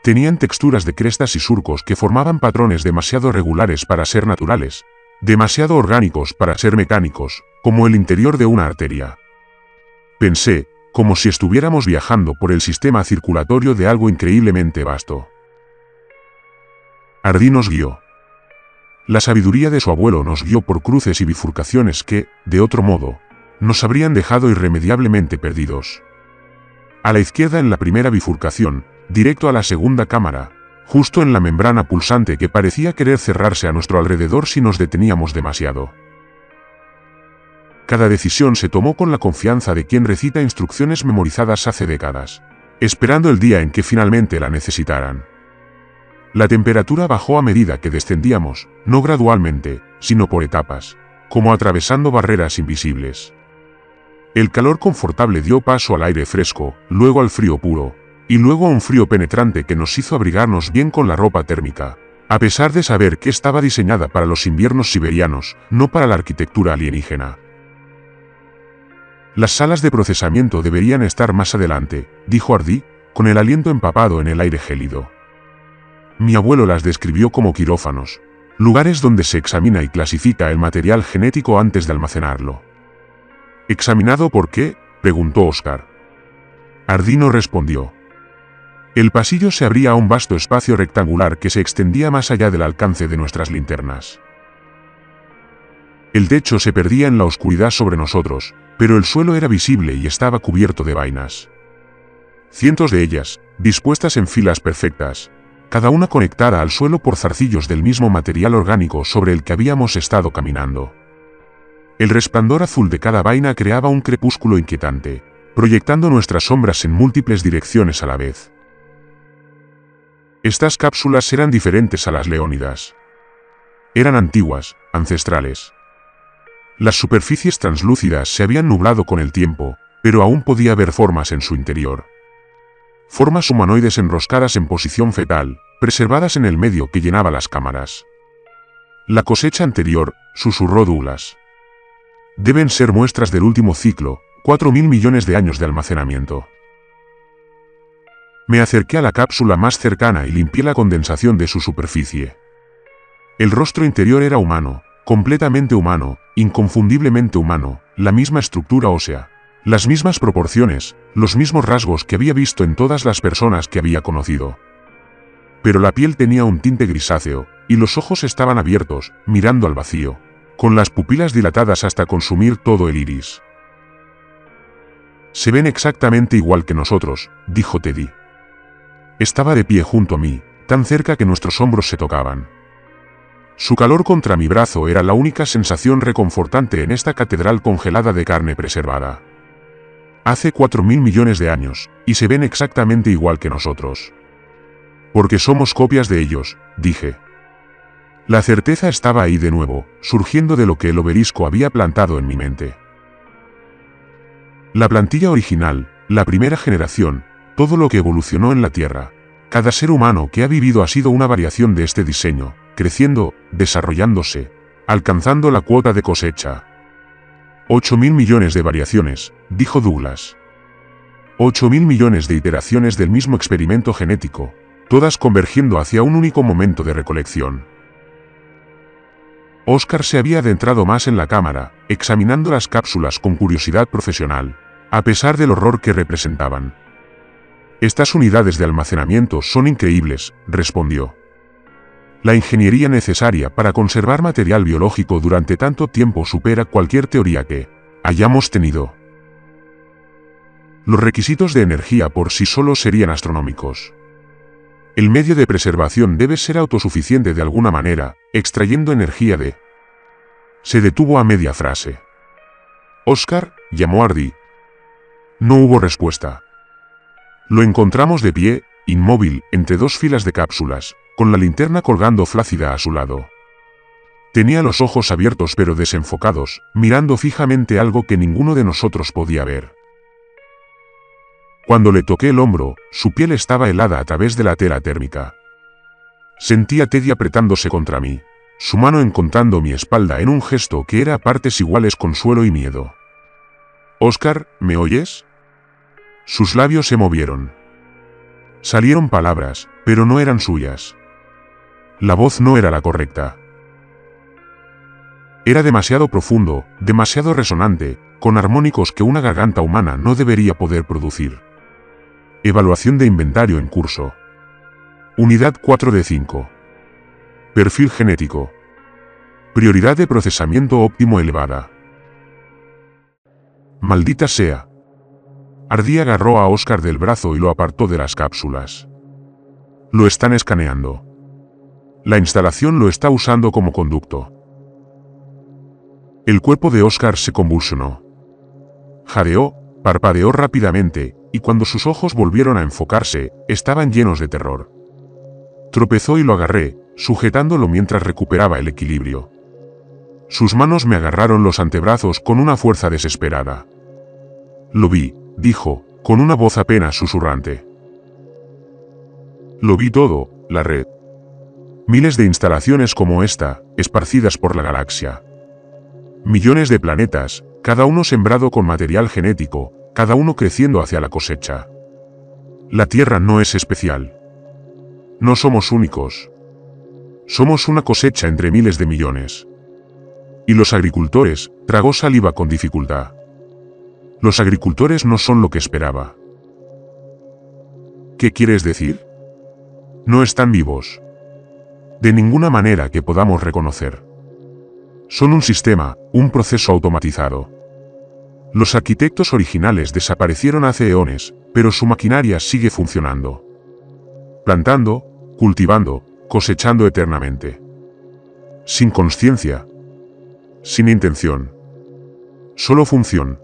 Tenían texturas de crestas y surcos que formaban patrones demasiado regulares para ser naturales, demasiado orgánicos para ser mecánicos, como el interior de una arteria. Pensé, como si estuviéramos viajando por el sistema circulatorio de algo increíblemente vasto. Ardí nos guió. La sabiduría de su abuelo nos guió por cruces y bifurcaciones que, de otro modo, nos habrían dejado irremediablemente perdidos. A la izquierda en la primera bifurcación, directo a la segunda cámara, justo en la membrana pulsante que parecía querer cerrarse a nuestro alrededor si nos deteníamos demasiado. Cada decisión se tomó con la confianza de quien recita instrucciones memorizadas hace décadas, esperando el día en que finalmente la necesitaran. La temperatura bajó a medida que descendíamos, no gradualmente, sino por etapas, como atravesando barreras invisibles. El calor confortable dio paso al aire fresco, luego al frío puro, y luego a un frío penetrante que nos hizo abrigarnos bien con la ropa térmica, a pesar de saber que estaba diseñada para los inviernos siberianos, no para la arquitectura alienígena. Las salas de procesamiento deberían estar más adelante, dijo Ardí, con el aliento empapado en el aire gélido. Mi abuelo las describió como quirófanos, lugares donde se examina y clasifica el material genético antes de almacenarlo. ¿Examinado por qué?, preguntó Oscar. Ardí no respondió. El pasillo se abría a un vasto espacio rectangular que se extendía más allá del alcance de nuestras linternas. El techo se perdía en la oscuridad sobre nosotros, pero el suelo era visible y estaba cubierto de vainas. Cientos de ellas, dispuestas en filas perfectas, cada una conectada al suelo por zarcillos del mismo material orgánico sobre el que habíamos estado caminando. El resplandor azul de cada vaina creaba un crepúsculo inquietante, proyectando nuestras sombras en múltiples direcciones a la vez. Estas cápsulas eran diferentes a las leónidas. Eran antiguas, ancestrales. Las superficies translúcidas se habían nublado con el tiempo, pero aún podía ver formas en su interior. Formas humanoides enroscadas en posición fetal, preservadas en el medio que llenaba las cámaras. La cosecha anterior, susurró Douglas. Deben ser muestras del último ciclo, 4.000 millones de años de almacenamiento. Me acerqué a la cápsula más cercana y limpié la condensación de su superficie. El rostro interior era humano, completamente humano, inconfundiblemente humano, la misma estructura ósea, las mismas proporciones, los mismos rasgos que había visto en todas las personas que había conocido. Pero la piel tenía un tinte grisáceo, y los ojos estaban abiertos, mirando al vacío, con las pupilas dilatadas hasta consumir todo el iris. Se ven exactamente igual que nosotros, dijo Teddy. Estaba de pie junto a mí, tan cerca que nuestros hombros se tocaban. Su calor contra mi brazo era la única sensación reconfortante en esta catedral congelada de carne preservada. Hace 4.000 millones de años, y se ven exactamente igual que nosotros. Porque somos copias de ellos, dije. La certeza estaba ahí de nuevo, surgiendo de lo que el obelisco había plantado en mi mente. La plantilla original, la primera generación, todo lo que evolucionó en la Tierra. Cada ser humano que ha vivido ha sido una variación de este diseño, creciendo, desarrollándose, alcanzando la cuota de cosecha. 8.000 millones de variaciones, dijo Douglas. 8.000 millones de iteraciones del mismo experimento genético, todas convergiendo hacia un único momento de recolección. Oscar se había adentrado más en la cámara, examinando las cápsulas con curiosidad profesional, a pesar del horror que representaban. Estas unidades de almacenamiento son increíbles, respondió. La ingeniería necesaria para conservar material biológico durante tanto tiempo supera cualquier teoría que hayamos tenido. Los requisitos de energía por sí solos serían astronómicos. El medio de preservación debe ser autosuficiente de alguna manera, extrayendo energía de... Se detuvo a media frase. Oscar, llamó Hardy. No hubo respuesta. Lo encontramos de pie, inmóvil, entre dos filas de cápsulas, con la linterna colgando flácida a su lado. Tenía los ojos abiertos pero desenfocados, mirando fijamente algo que ninguno de nosotros podía ver. Cuando le toqué el hombro, su piel estaba helada a través de la tela térmica. Sentí a Teddy apretándose contra mí, su mano encontrando mi espalda en un gesto que era a partes iguales consuelo y miedo. «Oscar, ¿me oyes?» Sus labios se movieron. Salieron palabras, pero no eran suyas. La voz no era la correcta. Era demasiado profundo, demasiado resonante, con armónicos que una garganta humana no debería poder producir. Evaluación de inventario en curso. Unidad 4 de 5. Perfil genético. Prioridad de procesamiento óptimo elevada. Maldita sea. Hardy agarró a Oscar del brazo y lo apartó de las cápsulas. Lo están escaneando. La instalación lo está usando como conducto. El cuerpo de Oscar se convulsionó. Jadeó, parpadeó rápidamente, y cuando sus ojos volvieron a enfocarse, estaban llenos de terror. Tropezó y lo agarré, sujetándolo mientras recuperaba el equilibrio. Sus manos me agarraron los antebrazos con una fuerza desesperada. Lo vi, dijo, con una voz apenas susurrante. Lo vi todo, la red. Miles de instalaciones como esta, esparcidas por la galaxia. Millones de planetas, cada uno sembrado con material genético, cada uno creciendo hacia la cosecha. La Tierra no es especial. No somos únicos. Somos una cosecha entre miles de millones. Y los agricultores, tragó saliva con dificultad. Los agricultores no son lo que esperaba. ¿Qué quieres decir? No están vivos. De ninguna manera que podamos reconocer. Son un sistema, un proceso automatizado. Los arquitectos originales desaparecieron hace eones, pero su maquinaria sigue funcionando. Plantando, cultivando, cosechando eternamente. Sin conciencia. Sin intención. Solo función.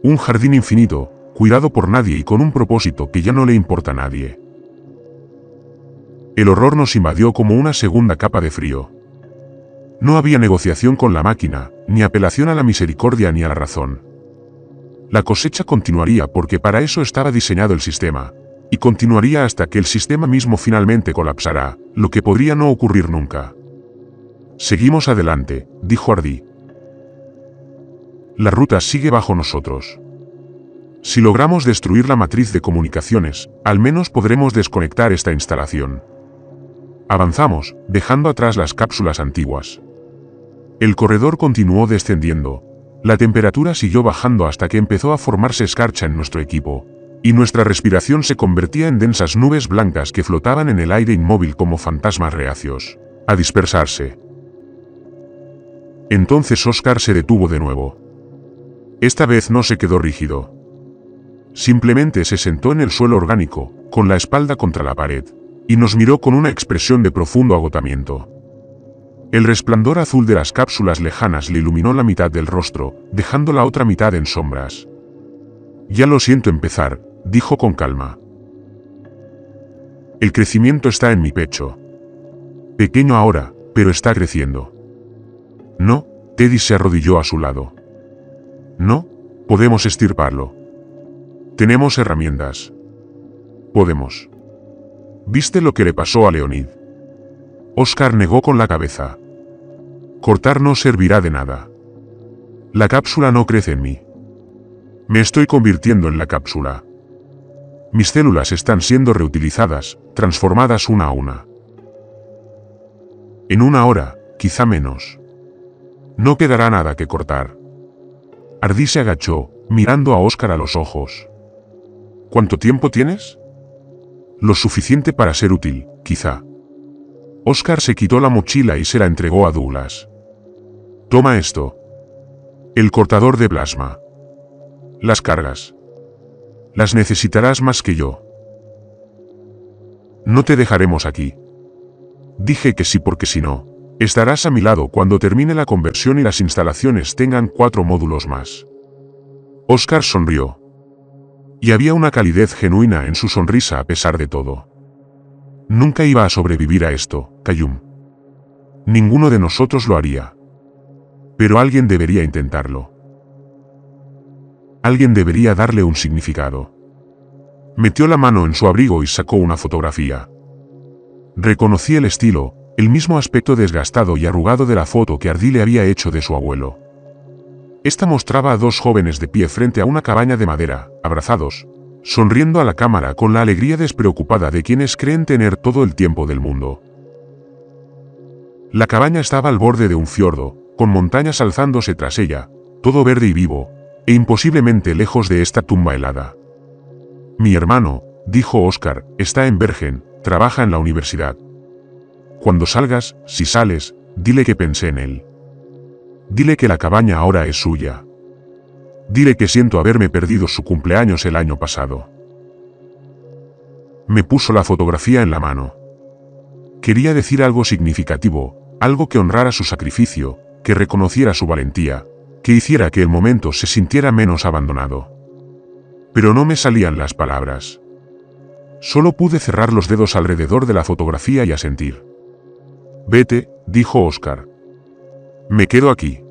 Un jardín infinito, cuidado por nadie y con un propósito que ya no le importa a nadie. El horror nos invadió como una segunda capa de frío. No había negociación con la máquina, ni apelación a la misericordia ni a la razón. La cosecha continuaría porque para eso estaba diseñado el sistema, y continuaría hasta que el sistema mismo finalmente colapsará, lo que podría no ocurrir nunca. Seguimos adelante, dijo Hardy. La ruta sigue bajo nosotros. Si logramos destruir la matriz de comunicaciones, al menos podremos desconectar esta instalación. Avanzamos, dejando atrás las cápsulas antiguas. El corredor continuó descendiendo. La temperatura siguió bajando hasta que empezó a formarse escarcha en nuestro equipo, y nuestra respiración se convertía en densas nubes blancas que flotaban en el aire inmóvil como fantasmas reacios a dispersarse. Entonces Oscar se detuvo de nuevo. Esta vez no se quedó rígido. Simplemente se sentó en el suelo orgánico, con la espalda contra la pared, y nos miró con una expresión de profundo agotamiento. El resplandor azul de las cápsulas lejanas le iluminó la mitad del rostro, dejando la otra mitad en sombras. «Ya lo siento empezar», dijo con calma. «El crecimiento está en mi pecho. Pequeño ahora, pero está creciendo». «No», Teddy se arrodilló a su lado. «No, podemos estirparlo. Tenemos herramientas. Podemos». «¿Viste lo que le pasó a Leonid?». Oscar negó con la cabeza. «Cortar no servirá de nada. La cápsula no crece en mí. Me estoy convirtiendo en la cápsula. Mis células están siendo reutilizadas, transformadas una a una. En una hora, quizá menos. No quedará nada que cortar». Ardí se agachó, mirando a Oscar a los ojos. «¿Cuánto tiempo tienes?». «Lo suficiente para ser útil, quizá». Oscar se quitó la mochila y se la entregó a Douglas. «Toma esto. El cortador de plasma. Las cargas. Las necesitarás más que yo. No te dejaremos aquí». Dije que sí porque si no, estarás a mi lado cuando termine la conversión y las instalaciones tengan 4 módulos más. Oscar sonrió. Y había una calidez genuina en su sonrisa a pesar de todo. Nunca iba a sobrevivir a esto, Cayum. Ninguno de nosotros lo haría. Pero alguien debería intentarlo. Alguien debería darle un significado. Metió la mano en su abrigo y sacó una fotografía. Reconocí el estilo, el mismo aspecto desgastado y arrugado de la foto que Ardí le había hecho de su abuelo. Esta mostraba a 2 jóvenes de pie frente a una cabaña de madera, abrazados, sonriendo a la cámara con la alegría despreocupada de quienes creen tener todo el tiempo del mundo. La cabaña estaba al borde de un fiordo, con montañas alzándose tras ella, todo verde y vivo, e imposiblemente lejos de esta tumba helada. «Mi hermano», dijo Oscar, «está en Bergen, trabaja en la universidad. Cuando salgas, si sales, dile que pensé en él. Dile que la cabaña ahora es suya. Dile que siento haberme perdido su cumpleaños el año pasado». Me puso la fotografía en la mano. Quería decir algo significativo, algo que honrara su sacrificio, que reconociera su valentía, que hiciera que el momento se sintiera menos abandonado. Pero no me salían las palabras. Solo pude cerrar los dedos alrededor de la fotografía y asentir. «Vete», dijo Oscar. «Me quedo aquí.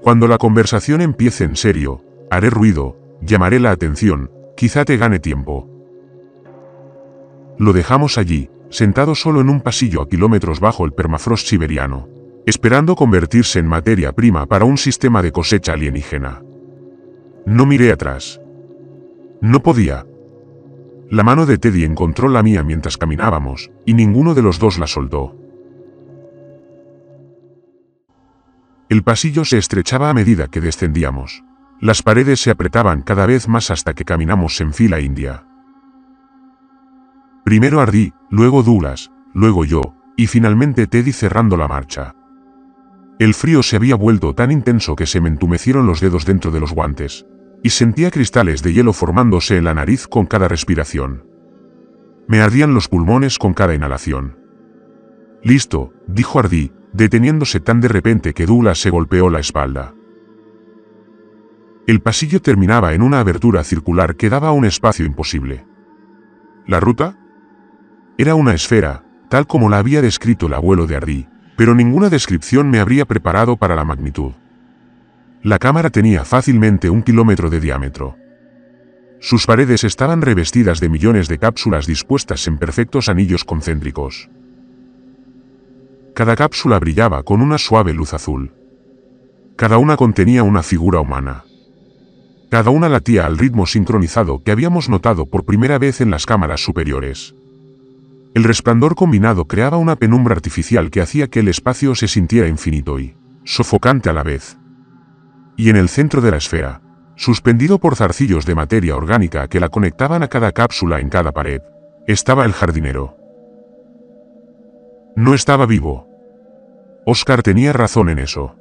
Cuando la conversación empiece en serio, haré ruido, llamaré la atención, quizá te gane tiempo». Lo dejamos allí, sentado solo en un pasillo a kilómetros bajo el permafrost siberiano, esperando convertirse en materia prima para un sistema de cosecha alienígena. No miré atrás. No podía. La mano de Teddy encontró la mía mientras caminábamos, y ninguno de los dos la soltó. El pasillo se estrechaba a medida que descendíamos. Las paredes se apretaban cada vez más hasta que caminamos en fila india. Primero Ardí, luego Douglas, luego yo, y finalmente Teddy cerrando la marcha. El frío se había vuelto tan intenso que se me entumecieron los dedos dentro de los guantes, y sentía cristales de hielo formándose en la nariz con cada respiración. Me ardían los pulmones con cada inhalación. «Listo», dijo Ardí, deteniéndose tan de repente que Douglas se golpeó la espalda. El pasillo terminaba en una abertura circular que daba a un espacio imposible. ¿La ruta? Era una esfera, tal como la había descrito el abuelo de Ardí, pero ninguna descripción me habría preparado para la magnitud. La cámara tenía fácilmente 1 kilómetro de diámetro. Sus paredes estaban revestidas de millones de cápsulas dispuestas en perfectos anillos concéntricos. Cada cápsula brillaba con una suave luz azul. Cada una contenía una figura humana. Cada una latía al ritmo sincronizado que habíamos notado por primera vez en las cámaras superiores. El resplandor combinado creaba una penumbra artificial que hacía que el espacio se sintiera infinito y sofocante a la vez. Y en el centro de la esfera, suspendido por zarcillos de materia orgánica que la conectaban a cada cápsula en cada pared, estaba el jardinero. No estaba vivo. Oscar tenía razón en eso.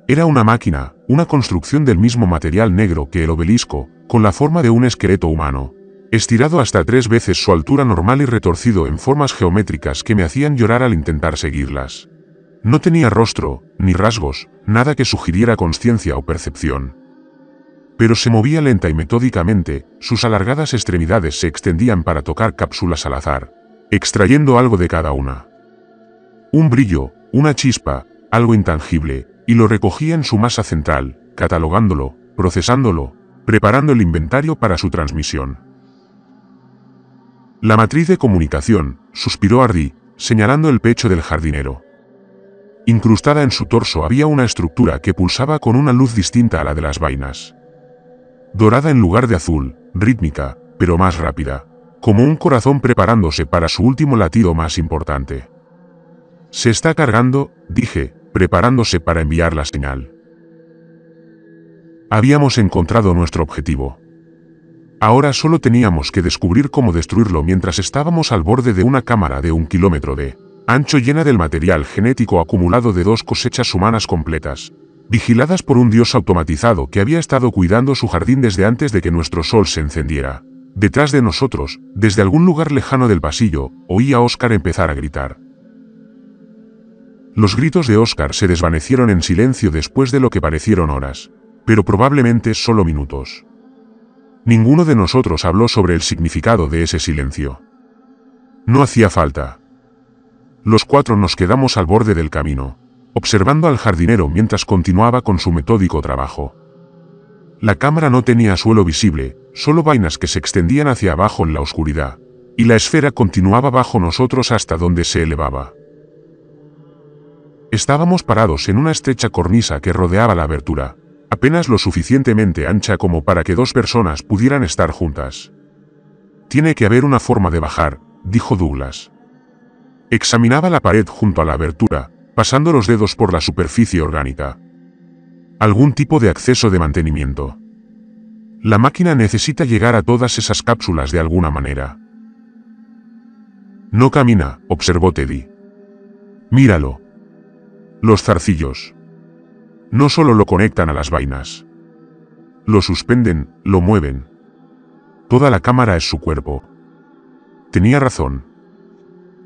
Era una máquina, una construcción del mismo material negro que el obelisco, con la forma de un esqueleto humano, estirado hasta 3 veces su altura normal y retorcido en formas geométricas que me hacían llorar al intentar seguirlas. No tenía rostro, ni rasgos, nada que sugiriera consciencia o percepción. Pero se movía lenta y metódicamente, sus alargadas extremidades se extendían para tocar cápsulas al azar, extrayendo algo de cada una. Un brillo, una chispa, algo intangible, y lo recogía en su masa central, catalogándolo, procesándolo, preparando el inventario para su transmisión. La matriz de comunicación, suspiró Ardí, señalando el pecho del jardinero. Incrustada en su torso había una estructura que pulsaba con una luz distinta a la de las vainas. Dorada en lugar de azul, rítmica, pero más rápida, como un corazón preparándose para su último latido más importante. Se está cargando, dije, preparándose para enviar la señal. Habíamos encontrado nuestro objetivo. Ahora solo teníamos que descubrir cómo destruirlo mientras estábamos al borde de una cámara de 1 kilómetro de ancho llena del material genético acumulado de 2 cosechas humanas completas, vigiladas por un dios automatizado que había estado cuidando su jardín desde antes de que nuestro sol se encendiera. Detrás de nosotros, desde algún lugar lejano del pasillo, oí a Oscar empezar a gritar. Los gritos de Oscar se desvanecieron en silencio después de lo que parecieron horas, pero probablemente solo minutos. Ninguno de nosotros habló sobre el significado de ese silencio. No hacía falta. Los 4 nos quedamos al borde del camino, observando al jardinero mientras continuaba con su metódico trabajo. La cámara no tenía suelo visible, solo vainas que se extendían hacia abajo en la oscuridad, y la esfera continuaba bajo nosotros hasta donde se elevaba. Estábamos parados en una estrecha cornisa que rodeaba la abertura, apenas lo suficientemente ancha como para que 2 personas pudieran estar juntas. Tiene que haber una forma de bajar, dijo Douglas. Examinaba la pared junto a la abertura, pasando los dedos por la superficie orgánica. Algún tipo de acceso de mantenimiento. La máquina necesita llegar a todas esas cápsulas de alguna manera. No camina, observó Teddy. Míralo. Los zarcillos. No solo lo conectan a las vainas. Lo suspenden, lo mueven. Toda la cámara es su cuerpo. Tenía razón.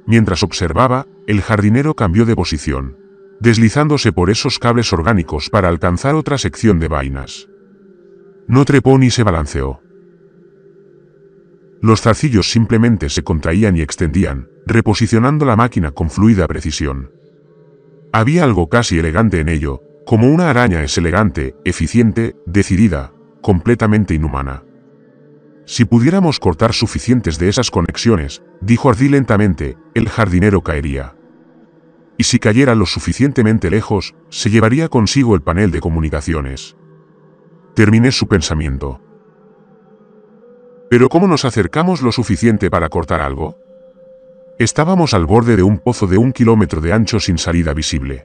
Mientras observaba, el jardinero cambió de posición, deslizándose por esos cables orgánicos para alcanzar otra sección de vainas. No trepó ni se balanceó. Los zarcillos simplemente se contraían y extendían, reposicionando la máquina con fluida precisión. Había algo casi elegante en ello, como una araña es elegante, eficiente, decidida, completamente inhumana. Si pudiéramos cortar suficientes de esas conexiones, dijo Ardí lentamente, el jardinero caería. Y si cayera lo suficientemente lejos, se llevaría consigo el panel de comunicaciones. Terminé su pensamiento. ¿Pero cómo nos acercamos lo suficiente para cortar algo? Estábamos al borde de un pozo de 1 kilómetro de ancho sin salida visible.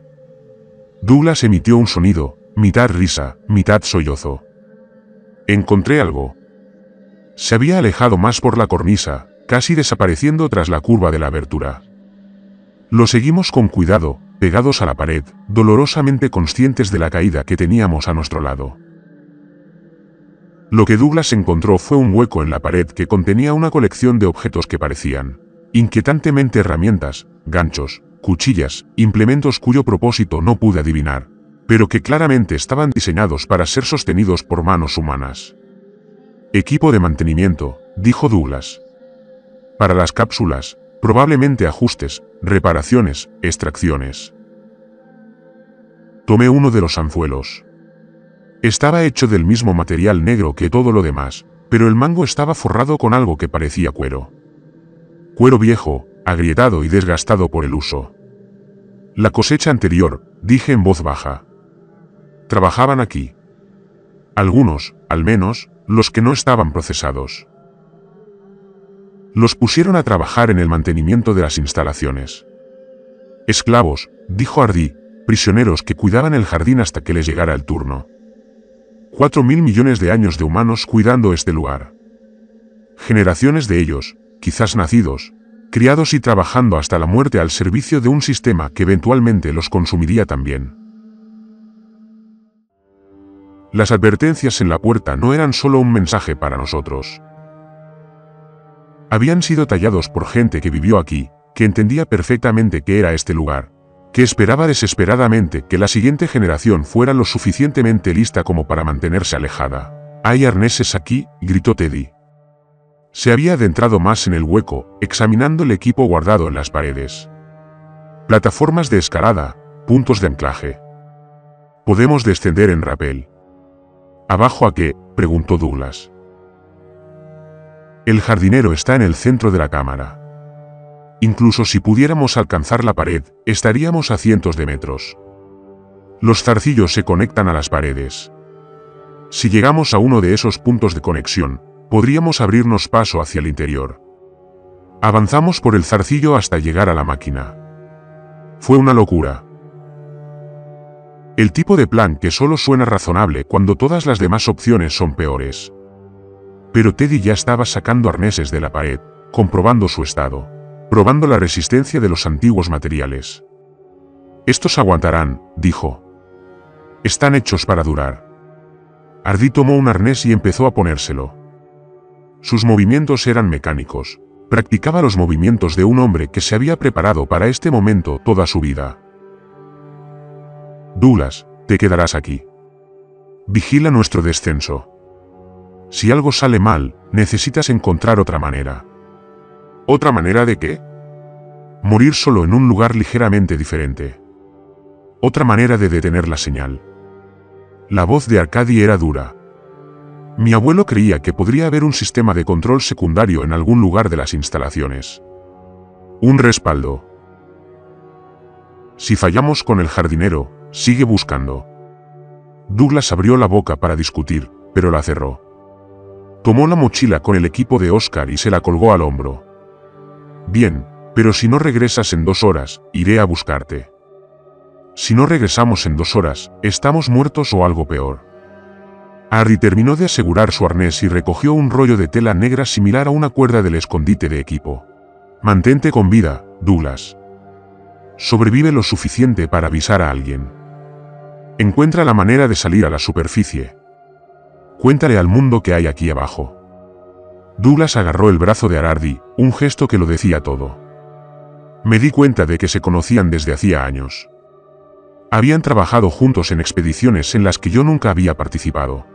Douglas emitió un sonido, mitad risa, mitad sollozo. Encontré algo. Se había alejado más por la cornisa, casi desapareciendo tras la curva de la abertura. Lo seguimos con cuidado, pegados a la pared, dolorosamente conscientes de la caída que teníamos a nuestro lado. Lo que Douglas encontró fue un hueco en la pared que contenía una colección de objetos que parecían, inquietantemente, herramientas, ganchos, cuchillas, implementos cuyo propósito no pude adivinar, pero que claramente estaban diseñados para ser sostenidos por manos humanas. Equipo de mantenimiento, dijo Douglas. Para las cápsulas, probablemente ajustes, reparaciones, extracciones. Tomé uno de los anzuelos. Estaba hecho del mismo material negro que todo lo demás, pero el mango estaba forrado con algo que parecía cuero. Cuero viejo, agrietado y desgastado por el uso. La cosecha anterior, dije en voz baja. Trabajaban aquí. Algunos, al menos, los que no estaban procesados. Los pusieron a trabajar en el mantenimiento de las instalaciones. Esclavos, dijo Ardí, prisioneros que cuidaban el jardín hasta que les llegara el turno. 4.000 millones de años de humanos cuidando este lugar. Generaciones de ellos, quizás nacidos, criados y trabajando hasta la muerte al servicio de un sistema que eventualmente los consumiría también. Las advertencias en la puerta no eran solo un mensaje para nosotros. Habían sido tallados por gente que vivió aquí, que entendía perfectamente qué era este lugar, que esperaba desesperadamente que la siguiente generación fuera lo suficientemente lista como para mantenerse alejada. «¿Hay arneses aquí?», gritó Teddy. Se había adentrado más en el hueco, examinando el equipo guardado en las paredes. Plataformas de escalada, puntos de anclaje. Podemos descender en rappel. ¿Abajo a qué?, preguntó Douglas. El jardinero está en el centro de la cámara. Incluso si pudiéramos alcanzar la pared, estaríamos a cientos de metros. Los zarcillos se conectan a las paredes. Si llegamos a uno de esos puntos de conexión, podríamos abrirnos paso hacia el interior. Avanzamos por el zarcillo hasta llegar a la máquina. Fue una locura. El tipo de plan que solo suena razonable cuando todas las demás opciones son peores. Pero Teddy ya estaba sacando arneses de la pared, comprobando su estado, probando la resistencia de los antiguos materiales. «Estos aguantarán», dijo. «Están hechos para durar». Ardi tomó un arnés y empezó a ponérselo. Sus movimientos eran mecánicos. Practicaba los movimientos de un hombre que se había preparado para este momento toda su vida. «Douglas, te quedarás aquí. Vigila nuestro descenso. Si algo sale mal, necesitas encontrar otra manera». «¿Otra manera de qué?» «Morir solo en un lugar ligeramente diferente. Otra manera de detener la señal». La voz de Arcady era dura. Mi abuelo creía que podría haber un sistema de control secundario en algún lugar de las instalaciones. Un respaldo. Si fallamos con el jardinero, sigue buscando. Douglas abrió la boca para discutir, pero la cerró. Tomó la mochila con el equipo de Oscar y se la colgó al hombro. «Bien, pero si no regresas en 2 horas, iré a buscarte. Si no regresamos en 2 horas, estamos muertos o algo peor». Harry terminó de asegurar su arnés y recogió un rollo de tela negra similar a una cuerda del escondite de equipo. «Mantente con vida, Douglas. Sobrevive lo suficiente para avisar a alguien. Encuentra la manera de salir a la superficie. Cuéntale al mundo que hay aquí abajo». Douglas agarró el brazo de Hardy, un gesto que lo decía todo. Me di cuenta de que se conocían desde hacía años. Habían trabajado juntos en expediciones en las que yo nunca había participado.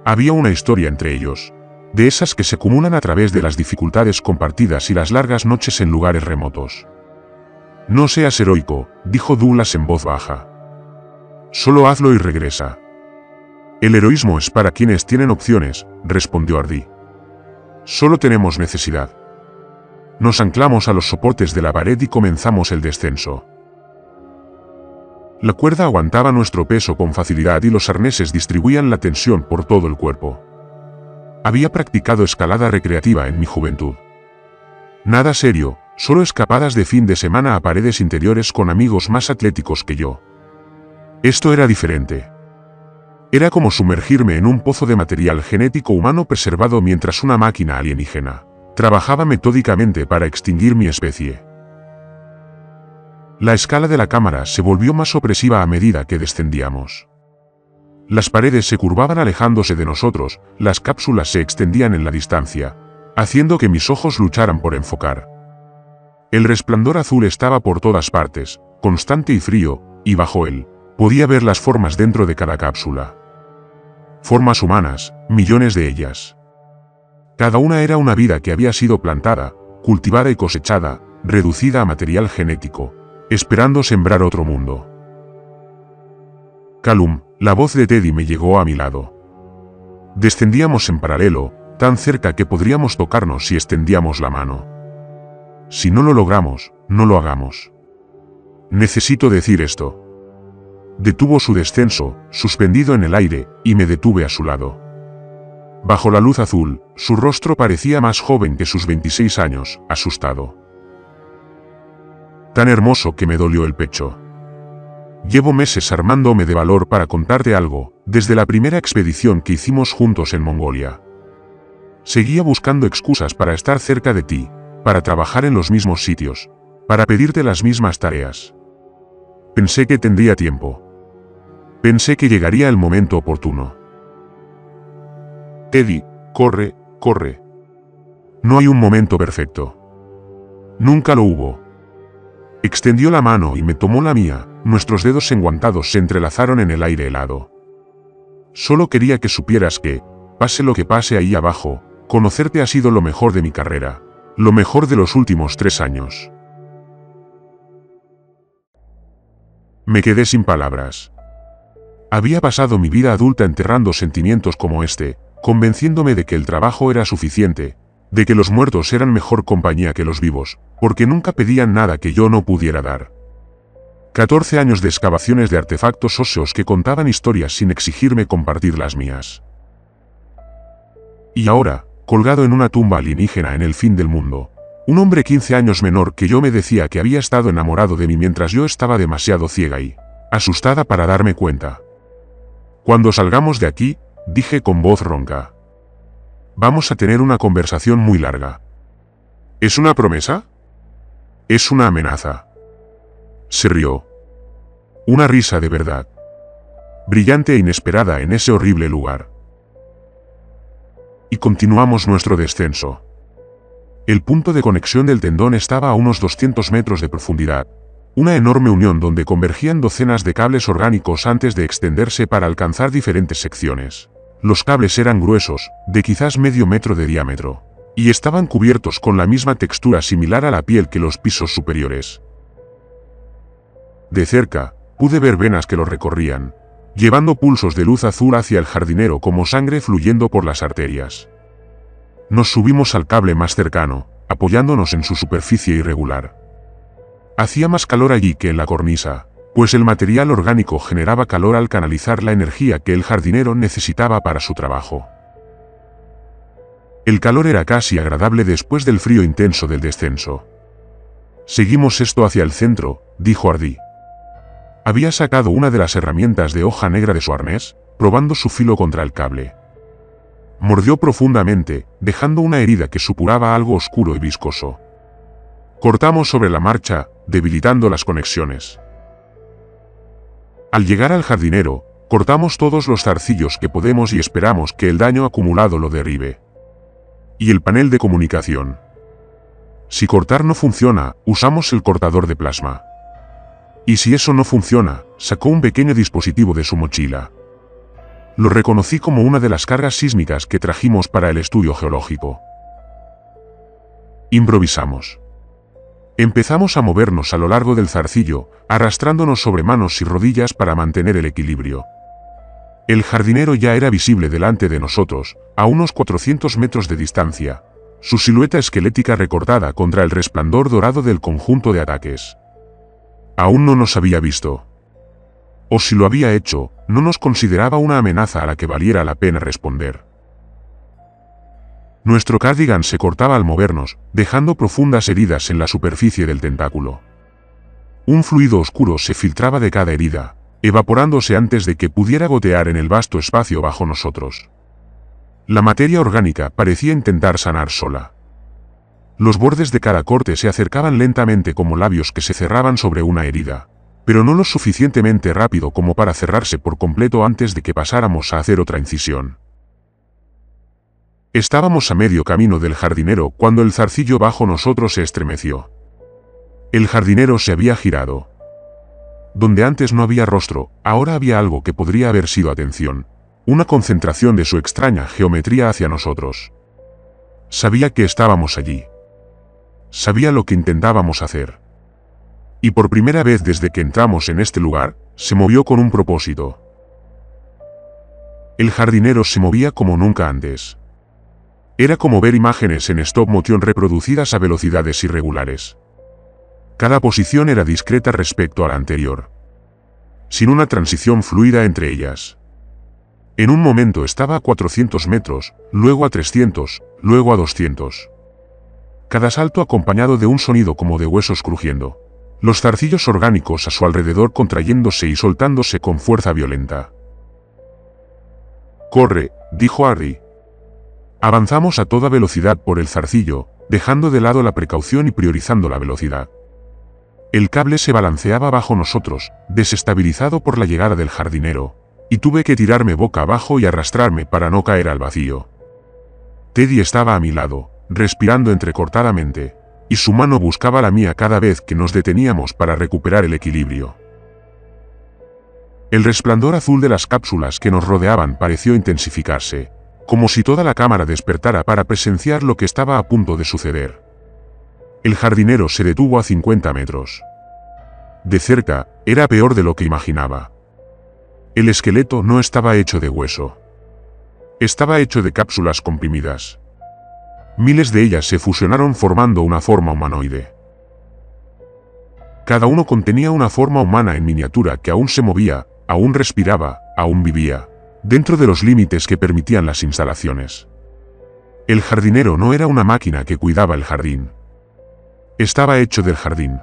Había una historia entre ellos, de esas que se acumulan a través de las dificultades compartidas y las largas noches en lugares remotos. «No seas heroico», dijo Douglas en voz baja. «Solo hazlo y regresa». «El heroísmo es para quienes tienen opciones», respondió Hardy. «Solo tenemos necesidad». Nos anclamos a los soportes de la pared y comenzamos el descenso. La cuerda aguantaba nuestro peso con facilidad y los arneses distribuían la tensión por todo el cuerpo. Había practicado escalada recreativa en mi juventud. Nada serio, solo escapadas de fin de semana a paredes interiores con amigos más atléticos que yo. Esto era diferente. Era como sumergirme en un pozo de material genético humano preservado mientras una máquina alienígena trabajaba metódicamente para extinguir mi especie. La escala de la cámara se volvió más opresiva a medida que descendíamos. Las paredes se curvaban alejándose de nosotros, las cápsulas se extendían en la distancia, haciendo que mis ojos lucharan por enfocar. El resplandor azul estaba por todas partes, constante y frío, y bajo él, podía ver las formas dentro de cada cápsula. Formas humanas, millones de ellas. Cada una era una vida que había sido plantada, cultivada y cosechada, reducida a material genético, esperando sembrar otro mundo. «Callum», la voz de Teddy me llegó a mi lado. Descendíamos en paralelo, tan cerca que podríamos tocarnos si extendíamos la mano. Si no lo logramos, no lo hagamos. Necesito decir esto. Detuvo su descenso, suspendido en el aire, y me detuve a su lado. Bajo la luz azul, su rostro parecía más joven que sus 26 años, asustado. Tan hermoso que me dolió el pecho. Llevo meses armándome de valor para contarte algo, desde la primera expedición que hicimos juntos en Mongolia. Seguía buscando excusas para estar cerca de ti, para trabajar en los mismos sitios, para pedirte las mismas tareas. Pensé que tendría tiempo. Pensé que llegaría el momento oportuno. Teddy, corre, corre. No hay un momento perfecto. Nunca lo hubo. Extendió la mano y me tomó la mía, nuestros dedos enguantados se entrelazaron en el aire helado. Solo quería que supieras que, pase lo que pase ahí abajo, conocerte ha sido lo mejor de mi carrera, lo mejor de los últimos 3 años. Me quedé sin palabras. Había pasado mi vida adulta enterrando sentimientos como este, convenciéndome de que el trabajo era suficiente, de que los muertos eran mejor compañía que los vivos, porque nunca pedían nada que yo no pudiera dar. 14 años de excavaciones de artefactos óseos que contaban historias sin exigirme compartir las mías. Y ahora, colgado en una tumba alienígena en el fin del mundo, un hombre 15 años menor que yo me decía que había estado enamorado de mí mientras yo estaba demasiado ciega y asustada para darme cuenta. Cuando salgamos de aquí, dije con voz ronca. Vamos a tener una conversación muy larga. ¿Es una promesa? Es una amenaza. Se rió. Una risa de verdad. Brillante e inesperada en ese horrible lugar. Y continuamos nuestro descenso. El punto de conexión del tendón estaba a unos 200 metros de profundidad. Una enorme unión donde convergían docenas de cables orgánicos antes de extenderse para alcanzar diferentes secciones. Los cables eran gruesos, de quizás medio metro de diámetro, y estaban cubiertos con la misma textura similar a la piel que los pisos superiores. De cerca, pude ver venas que los recorrían, llevando pulsos de luz azul hacia el jardinero como sangre fluyendo por las arterias. Nos subimos al cable más cercano, apoyándonos en su superficie irregular. Hacía más calor allí que en la cornisa, pues el material orgánico generaba calor al canalizar la energía que el jardinero necesitaba para su trabajo. El calor era casi agradable después del frío intenso del descenso. Seguimos esto hacia el centro, dijo Ardi. Había sacado una de las herramientas de hoja negra de su arnés, probando su filo contra el cable. Mordió profundamente, dejando una herida que supuraba algo oscuro y viscoso. Cortamos sobre la marcha, debilitando las conexiones. Al llegar al jardinero, cortamos todos los zarcillos que podemos y esperamos que el daño acumulado lo derribe. Y el panel de comunicación. Si cortar no funciona, usamos el cortador de plasma. Y si eso no funciona, sacó un pequeño dispositivo de su mochila. Lo reconocí como una de las cargas sísmicas que trajimos para el estudio geológico. Improvisamos. Empezamos a movernos a lo largo del zarcillo, arrastrándonos sobre manos y rodillas para mantener el equilibrio. El jardinero ya era visible delante de nosotros, a unos 400 metros de distancia, su silueta esquelética recortada contra el resplandor dorado del conjunto de ataques. Aún no nos había visto. O si lo había hecho, no nos consideraba una amenaza a la que valiera la pena responder. Nuestro cardigan se cortaba al movernos, dejando profundas heridas en la superficie del tentáculo. Un fluido oscuro se filtraba de cada herida, evaporándose antes de que pudiera gotear en el vasto espacio bajo nosotros. La materia orgánica parecía intentar sanar sola. Los bordes de cada corte se acercaban lentamente como labios que se cerraban sobre una herida, pero no lo suficientemente rápido como para cerrarse por completo antes de que pasáramos a hacer otra incisión. Estábamos a medio camino del jardinero cuando el zarcillo bajo nosotros se estremeció. El jardinero se había girado. Donde antes no había rostro, ahora había algo que podría haber sido atención, una concentración de su extraña geometría hacia nosotros. Sabía que estábamos allí. Sabía lo que intentábamos hacer. Y por primera vez desde que entramos en este lugar, se movió con un propósito. El jardinero se movía como nunca antes. Era como ver imágenes en stop motion reproducidas a velocidades irregulares. Cada posición era discreta respecto a la anterior, sin una transición fluida entre ellas. En un momento estaba a 400 metros, luego a 300, luego a 200. Cada salto acompañado de un sonido como de huesos crujiendo. Los zarcillos orgánicos a su alrededor contrayéndose y soltándose con fuerza violenta. «Corre», dijo Harry. Avanzamos a toda velocidad por el zarcillo, dejando de lado la precaución y priorizando la velocidad. El cable se balanceaba bajo nosotros, desestabilizado por la llegada del jardinero, y tuve que tirarme boca abajo y arrastrarme para no caer al vacío. Teddy estaba a mi lado, respirando entrecortadamente, y su mano buscaba la mía cada vez que nos deteníamos para recuperar el equilibrio. El resplandor azul de las cápsulas que nos rodeaban pareció intensificarse, como si toda la cámara despertara para presenciar lo que estaba a punto de suceder. El jardinero se detuvo a 50 metros. De cerca, era peor de lo que imaginaba. El esqueleto no estaba hecho de hueso. Estaba hecho de cápsulas comprimidas. Miles de ellas se fusionaron formando una forma humanoide. Cada uno contenía una forma humana en miniatura que aún se movía, aún respiraba, aún vivía, dentro de los límites que permitían las instalaciones. El jardinero no era una máquina que cuidaba el jardín. Estaba hecho del jardín.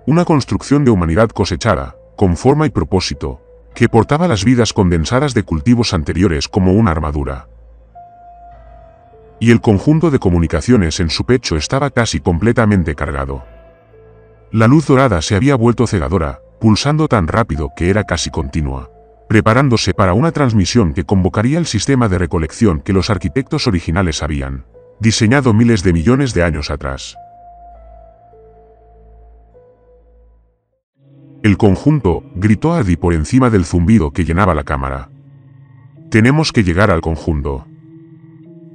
Una construcción de humanidad cosechada, con forma y propósito, que portaba las vidas condensadas de cultivos anteriores como una armadura. Y el conjunto de comunicaciones en su pecho estaba casi completamente cargado. La luz dorada se había vuelto cegadora, pulsando tan rápido que era casi continua, preparándose para una transmisión que convocaría el sistema de recolección que los arquitectos originales habían diseñado miles de millones de años atrás. El conjunto, gritó Ardi por encima del zumbido que llenaba la cámara. Tenemos que llegar al conjunto.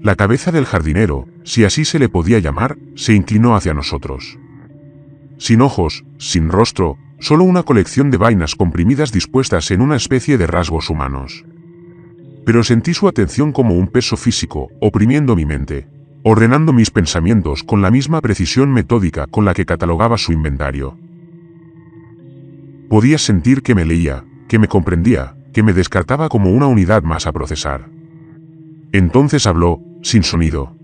La cabeza del jardinero, si así se le podía llamar, se inclinó hacia nosotros. Sin ojos, sin rostro, solo una colección de vainas comprimidas dispuestas en una especie de rasgos humanos. Pero sentí su atención como un peso físico, oprimiendo mi mente, ordenando mis pensamientos con la misma precisión metódica con la que catalogaba su inventario. Podía sentir que me leía, que me comprendía, que me descartaba como una unidad más a procesar. Entonces habló, sin sonido.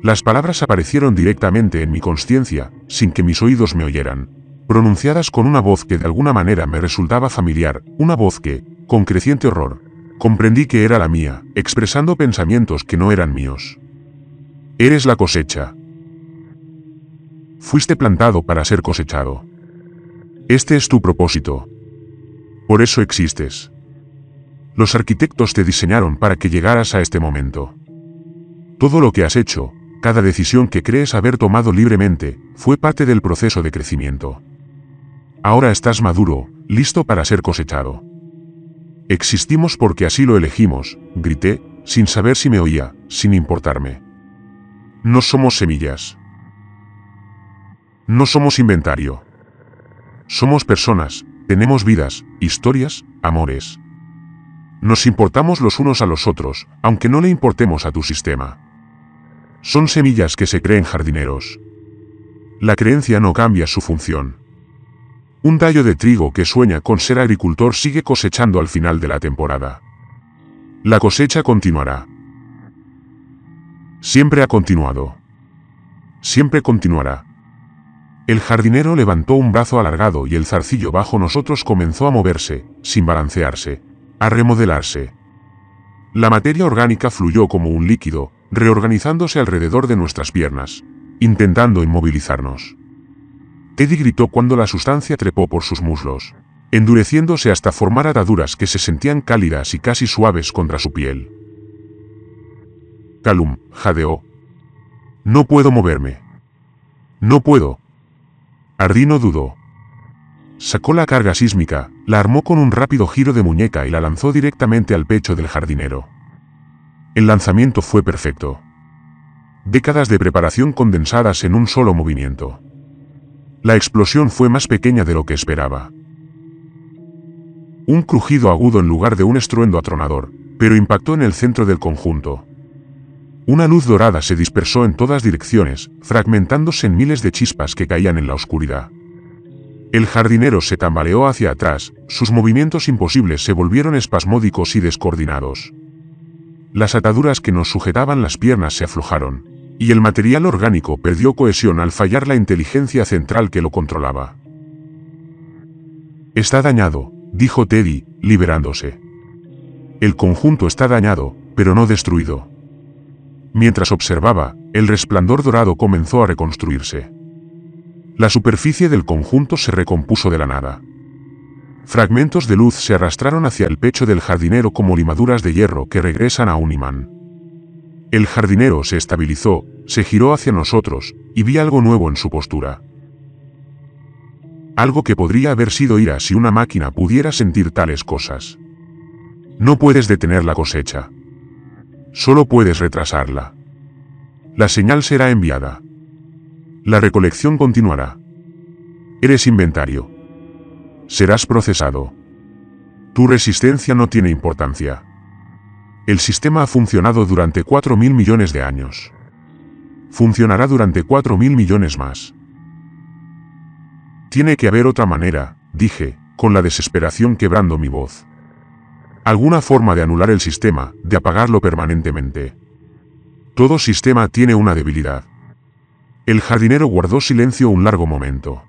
Las palabras aparecieron directamente en mi consciencia, sin que mis oídos me oyeran, pronunciadas con una voz que de alguna manera me resultaba familiar, una voz que, con creciente horror, comprendí que era la mía, expresando pensamientos que no eran míos. Eres la cosecha. Fuiste plantado para ser cosechado. Este es tu propósito. Por eso existes. Los arquitectos te diseñaron para que llegaras a este momento. Todo lo que has hecho, cada decisión que crees haber tomado libremente, fue parte del proceso de crecimiento. Ahora estás maduro, listo para ser cosechado. Existimos porque así lo elegimos, grité, sin saber si me oía, sin importarme. No somos semillas. No somos inventario. Somos personas, tenemos vidas, historias, amores. Nos importamos los unos a los otros, aunque no le importemos a tu sistema. Son semillas que se creen jardineros. La creencia no cambia su función. Un tallo de trigo que sueña con ser agricultor sigue cosechando al final de la temporada. La cosecha continuará. Siempre ha continuado. Siempre continuará. El jardinero levantó un brazo alargado y el zarcillo bajo nosotros comenzó a moverse, sin balancearse, a remodelarse. La materia orgánica fluyó como un líquido, reorganizándose alrededor de nuestras piernas, intentando inmovilizarnos. Teddy gritó cuando la sustancia trepó por sus muslos, endureciéndose hasta formar ataduras que se sentían cálidas y casi suaves contra su piel. Callum, jadeó. No puedo moverme. No puedo. Ardi no dudó. Sacó la carga sísmica, la armó con un rápido giro de muñeca y la lanzó directamente al pecho del jardinero. El lanzamiento fue perfecto. Décadas de preparación condensadas en un solo movimiento. La explosión fue más pequeña de lo que esperaba. Un crujido agudo en lugar de un estruendo atronador, pero impactó en el centro del conjunto. Una luz dorada se dispersó en todas direcciones, fragmentándose en miles de chispas que caían en la oscuridad. El jardinero se tambaleó hacia atrás, sus movimientos imposibles se volvieron espasmódicos y descoordinados. Las ataduras que nos sujetaban las piernas se aflojaron, y el material orgánico perdió cohesión al fallar la inteligencia central que lo controlaba. Está dañado, dijo Teddy, liberándose. El conjunto está dañado, pero no destruido. Mientras observaba, el resplandor dorado comenzó a reconstruirse. La superficie del conjunto se recompuso de la nada. Fragmentos de luz se arrastraron hacia el pecho del jardinero como limaduras de hierro que regresan a un imán. El jardinero se estabilizó, se giró hacia nosotros, y vi algo nuevo en su postura. Algo que podría haber sido ira si una máquina pudiera sentir tales cosas. No puedes detener la cosecha. Solo puedes retrasarla. La señal será enviada. La recolección continuará. Eres inventario. Serás procesado. Tu resistencia no tiene importancia. El sistema ha funcionado durante 4.000 millones de años. Funcionará durante 4.000 millones más. Tiene que haber otra manera, dije, con la desesperación quebrando mi voz. Alguna forma de anular el sistema, de apagarlo permanentemente. Todo sistema tiene una debilidad. El jardinero guardó silencio un largo momento.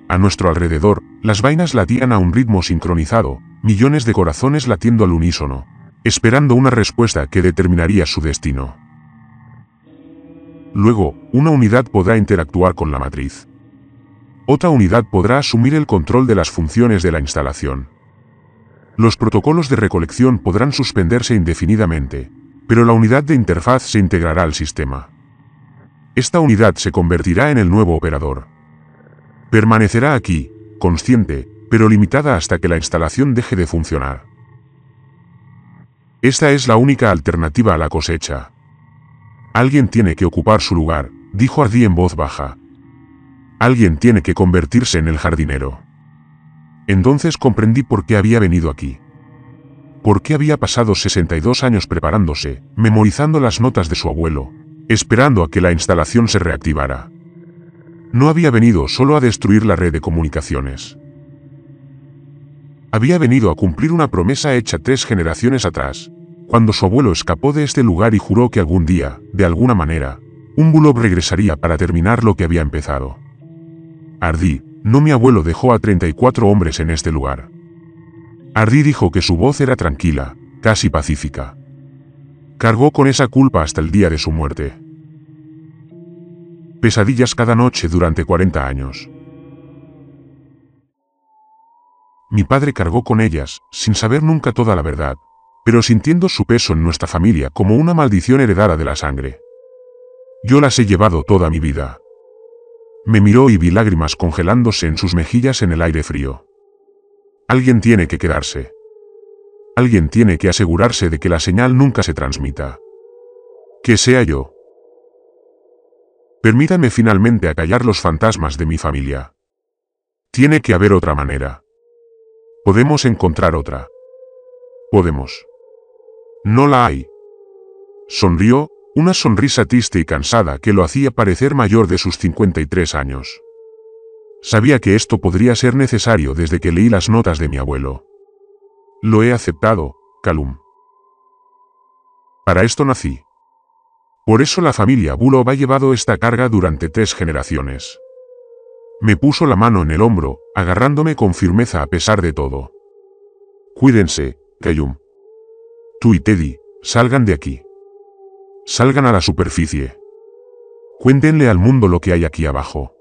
A nuestro alrededor, las vainas latían a un ritmo sincronizado, millones de corazones latiendo al unísono, esperando una respuesta que determinaría su destino. Luego, una unidad podrá interactuar con la matriz. Otra unidad podrá asumir el control de las funciones de la instalación. Los protocolos de recolección podrán suspenderse indefinidamente, pero la unidad de interfaz se integrará al sistema. Esta unidad se convertirá en el nuevo operador. Permanecerá aquí, consciente, pero limitada hasta que la instalación deje de funcionar. Esta es la única alternativa a la cosecha. Alguien tiene que ocupar su lugar, dijo Ardí en voz baja. Alguien tiene que convertirse en el jardinero. Entonces comprendí por qué había venido aquí. Por qué había pasado 62 años preparándose, memorizando las notas de su abuelo, esperando a que la instalación se reactivara. No había venido solo a destruir la red de comunicaciones. Había venido a cumplir una promesa hecha 3 generaciones atrás, cuando su abuelo escapó de este lugar y juró que algún día, de alguna manera, un Bulov regresaría para terminar lo que había empezado. Ardí, no mi abuelo dejó a 34 hombres en este lugar. Ardí dijo que su voz era tranquila, casi pacífica. Cargó con esa culpa hasta el día de su muerte. Pesadillas cada noche durante 40 años. Mi padre cargó con ellas, sin saber nunca toda la verdad, pero sintiendo su peso en nuestra familia como una maldición heredada de la sangre. Yo las he llevado toda mi vida. Me miró y vi lágrimas congelándose en sus mejillas en el aire frío. Alguien tiene que quedarse. Alguien tiene que asegurarse de que la señal nunca se transmita. Que sea yo. Permítame finalmente acallar los fantasmas de mi familia. Tiene que haber otra manera. Podemos encontrar otra. Podemos. No la hay. Sonrió, una sonrisa triste y cansada que lo hacía parecer mayor de sus 53 años. Sabía que esto podría ser necesario desde que leí las notas de mi abuelo. Lo he aceptado, Calum. Para esto nací. Por eso la familia Bulov ha llevado esta carga durante 3 generaciones. Me puso la mano en el hombro, agarrándome con firmeza a pesar de todo. Cuídense, Calum. Tú y Teddy, salgan de aquí. Salgan a la superficie. Cuéntenle al mundo lo que hay aquí abajo.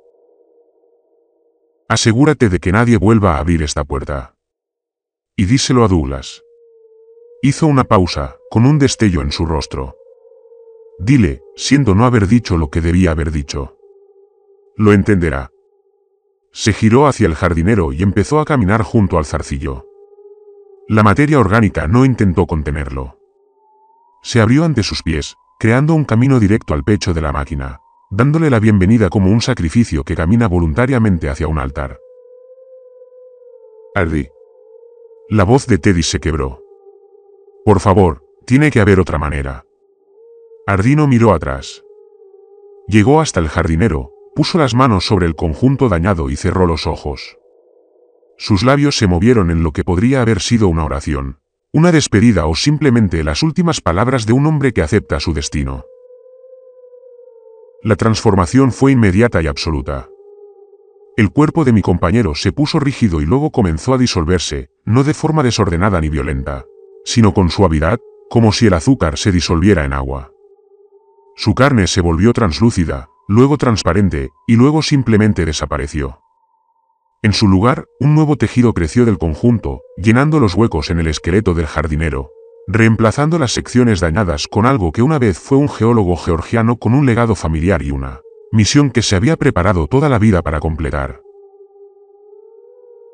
Asegúrate de que nadie vuelva a abrir esta puerta. Y díselo a Douglas. Hizo una pausa, con un destello en su rostro. Dile, siendo no haber dicho lo que debía haber dicho. Lo entenderá. Se giró hacia el jardinero y empezó a caminar junto al zarcillo. La materia orgánica no intentó contenerlo. Se abrió ante sus pies, creando un camino directo al pecho de la máquina, dándole la bienvenida como un sacrificio que camina voluntariamente hacia un altar. Ardí. La voz de Teddy se quebró. Por favor, tiene que haber otra manera. Ardí no miró atrás. Llegó hasta el jardinero, puso las manos sobre el conjunto dañado y cerró los ojos. Sus labios se movieron en lo que podría haber sido una oración, una despedida o simplemente las últimas palabras de un hombre que acepta su destino. La transformación fue inmediata y absoluta. El cuerpo de mi compañero se puso rígido y luego comenzó a disolverse, no de forma desordenada ni violenta, sino con suavidad, como si el azúcar se disolviera en agua. Su carne se volvió translúcida, luego transparente, y luego simplemente desapareció. En su lugar, un nuevo tejido creció del conjunto, llenando los huecos en el esqueleto del jardinero, reemplazando las secciones dañadas con algo que una vez fue un geólogo georgiano con un legado familiar y una misión que se había preparado toda la vida para completar.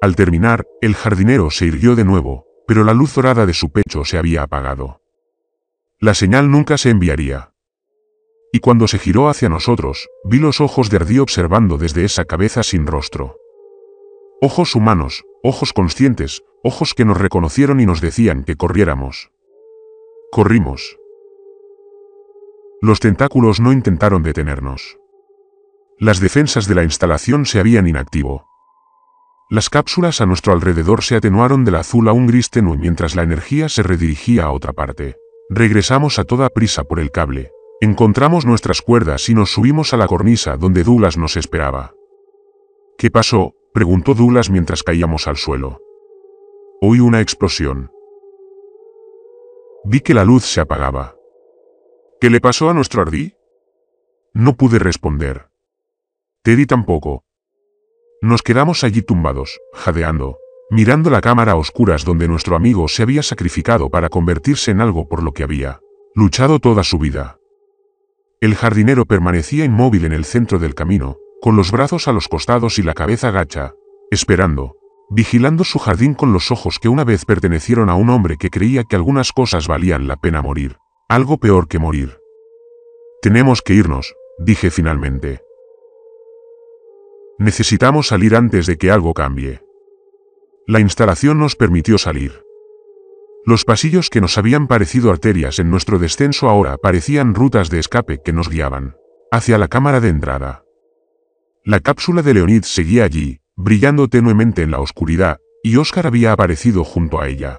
Al terminar, el jardinero se irguió de nuevo, pero la luz dorada de su pecho se había apagado. La señal nunca se enviaría. Y cuando se giró hacia nosotros, vi los ojos de Ardí observando desde esa cabeza sin rostro. Ojos humanos, ojos conscientes, ojos que nos reconocieron y nos decían que corriéramos. Corrimos. Los tentáculos no intentaron detenernos. Las defensas de la instalación se habían inactivo. Las cápsulas a nuestro alrededor se atenuaron del azul a un gris tenue mientras la energía se redirigía a otra parte. Regresamos a toda prisa por el cable. Encontramos nuestras cuerdas y nos subimos a la cornisa donde Douglas nos esperaba. ¿Qué pasó?, preguntó Douglas mientras caíamos al suelo. Oí una explosión. Vi que la luz se apagaba. ¿Qué le pasó a nuestro Ardí? No pude responder. Teddy tampoco. Nos quedamos allí tumbados, jadeando, mirando la cámara a oscuras donde nuestro amigo se había sacrificado para convertirse en algo por lo que había luchado toda su vida. El jardinero permanecía inmóvil en el centro del camino, con los brazos a los costados y la cabeza gacha, esperando, vigilando su jardín con los ojos que una vez pertenecieron a un hombre que creía que algunas cosas valían la pena morir, algo peor que morir. Tenemos que irnos, dije finalmente. Necesitamos salir antes de que algo cambie. La instalación nos permitió salir. Los pasillos que nos habían parecido arterias en nuestro descenso ahora parecían rutas de escape que nos guiaban hacia la cámara de entrada. La cápsula de Leonid seguía allí, brillando tenuemente en la oscuridad, y Oscar había aparecido junto a ella.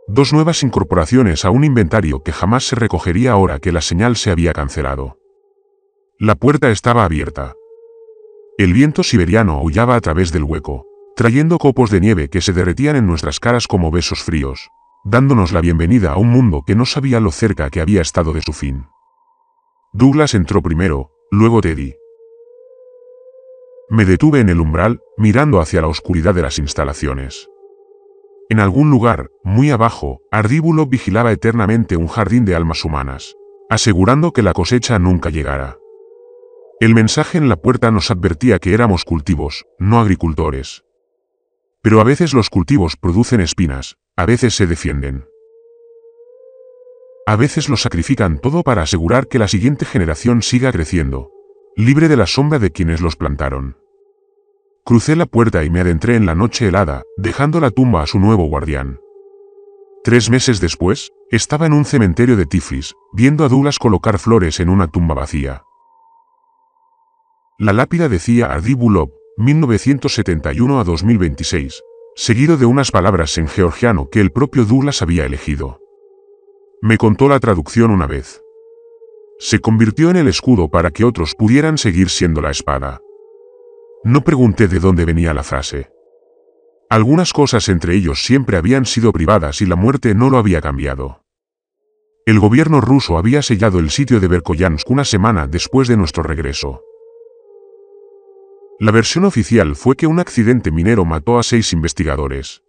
Dos nuevas incorporaciones a un inventario que jamás se recogería ahora que la señal se había cancelado. La puerta estaba abierta. El viento siberiano aullaba a través del hueco, trayendo copos de nieve que se derretían en nuestras caras como besos fríos, dándonos la bienvenida a un mundo que no sabía lo cerca que había estado de su fin. Douglas entró primero, luego Teddy. Me detuve en el umbral, mirando hacia la oscuridad de las instalaciones. En algún lugar, muy abajo, Ardíbulo vigilaba eternamente un jardín de almas humanas, asegurando que la cosecha nunca llegara. El mensaje en la puerta nos advertía que éramos cultivos, no agricultores. Pero a veces los cultivos producen espinas, a veces se defienden. A veces lo sacrifican todo para asegurar que la siguiente generación siga creciendo, libre de la sombra de quienes los plantaron. Crucé la puerta y me adentré en la noche helada, dejando la tumba a su nuevo guardián. 3 meses después, estaba en un cementerio de Tiflis, viendo a Douglas colocar flores en una tumba vacía. La lápida decía Ardíbulov, 1971 a 2026, seguido de unas palabras en georgiano que el propio Douglas había elegido. Me contó la traducción una vez. Se convirtió en el escudo para que otros pudieran seguir siendo la espada. No pregunté de dónde venía la frase. Algunas cosas entre ellos siempre habían sido privadas y la muerte no lo había cambiado. El gobierno ruso había sellado el sitio de Verkhoyansk una semana después de nuestro regreso. La versión oficial fue que un accidente minero mató a 6 investigadores.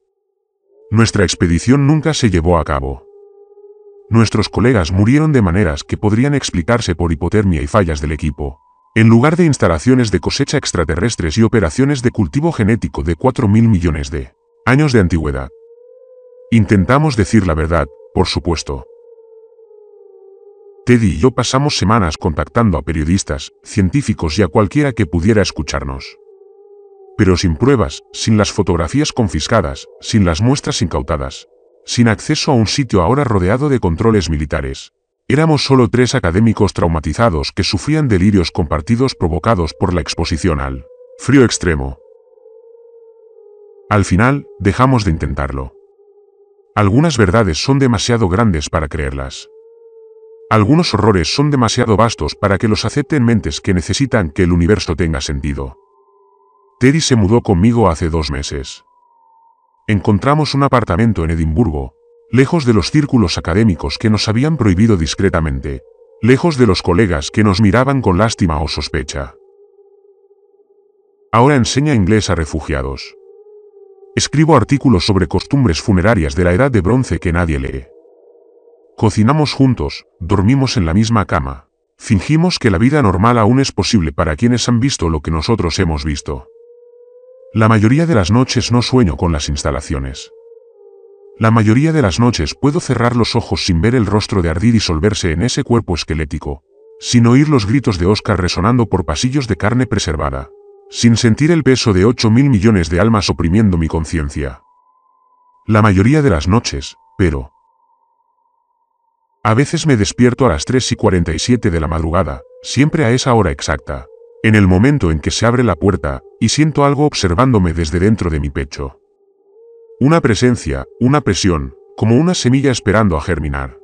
Nuestra expedición nunca se llevó a cabo. Nuestros colegas murieron de maneras que podrían explicarse por hipotermia y fallas del equipo, en lugar de instalaciones de cosecha extraterrestres y operaciones de cultivo genético de 4.000 millones de años de antigüedad. Intentamos decir la verdad, por supuesto. Teddy y yo pasamos semanas contactando a periodistas, científicos y a cualquiera que pudiera escucharnos. Pero sin pruebas, sin las fotografías confiscadas, sin las muestras incautadas, sin acceso a un sitio ahora rodeado de controles militares. Éramos solo 3 académicos traumatizados que sufrían delirios compartidos provocados por la exposición al frío extremo. Al final, dejamos de intentarlo. Algunas verdades son demasiado grandes para creerlas. Algunos horrores son demasiado vastos para que los acepten mentes que necesitan que el universo tenga sentido. Teddy se mudó conmigo hace 2 meses. Encontramos un apartamento en Edimburgo, lejos de los círculos académicos que nos habían prohibido discretamente, lejos de los colegas que nos miraban con lástima o sospecha. Ahora enseña inglés a refugiados. Escribo artículos sobre costumbres funerarias de la Edad de Bronce que nadie lee. Cocinamos juntos, dormimos en la misma cama. Fingimos que la vida normal aún es posible para quienes han visto lo que nosotros hemos visto. La mayoría de las noches no sueño con las instalaciones. La mayoría de las noches puedo cerrar los ojos sin ver el rostro de Ardí disolverse en ese cuerpo esquelético, sin oír los gritos de Oscar resonando por pasillos de carne preservada, sin sentir el peso de 8.000 millones de almas oprimiendo mi conciencia. La mayoría de las noches, pero... A veces me despierto a las 3:47 de la madrugada, siempre a esa hora exacta, en el momento en que se abre la puerta, y siento algo observándome desde dentro de mi pecho. Una presencia, una presión, como una semilla esperando a germinar.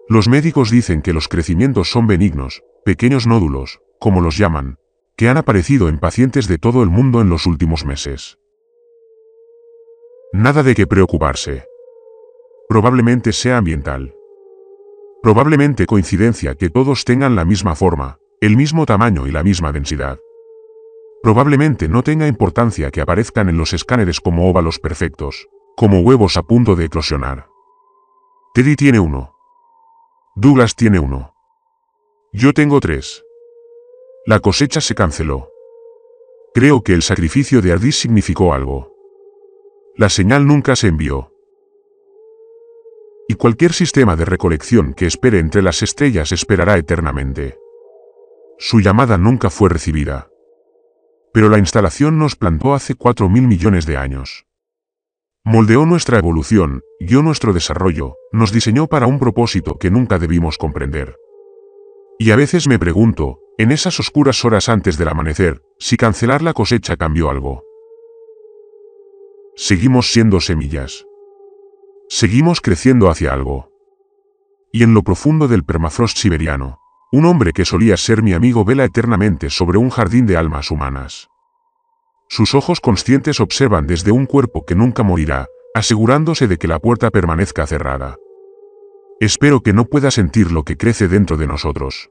Los médicos dicen que los crecimientos son benignos, pequeños nódulos, como los llaman, que han aparecido en pacientes de todo el mundo en los últimos meses. Nada de qué preocuparse. Probablemente sea ambiental. Probablemente coincidencia que todos tengan la misma forma, el mismo tamaño y la misma densidad. Probablemente no tenga importancia que aparezcan en los escáneres como óvalos perfectos, como huevos a punto de eclosionar. Teddy tiene 1. Douglas tiene 1. Yo tengo 3. La cosecha se canceló. Creo que el sacrificio de Ardí significó algo. La señal nunca se envió. Y cualquier sistema de recolección que espere entre las estrellas esperará eternamente. Su llamada nunca fue recibida. Pero la instalación nos plantó hace 4.000 millones de años. Moldeó nuestra evolución, guió nuestro desarrollo, nos diseñó para un propósito que nunca debimos comprender. Y a veces me pregunto, en esas oscuras horas antes del amanecer, si cancelar la cosecha cambió algo. Seguimos siendo semillas. Seguimos creciendo hacia algo. Y en lo profundo del permafrost siberiano, un hombre que solía ser mi amigo vela eternamente sobre un jardín de almas humanas. Sus ojos conscientes observan desde un cuerpo que nunca morirá, asegurándose de que la puerta permanezca cerrada. Espero que no pueda sentir lo que crece dentro de nosotros.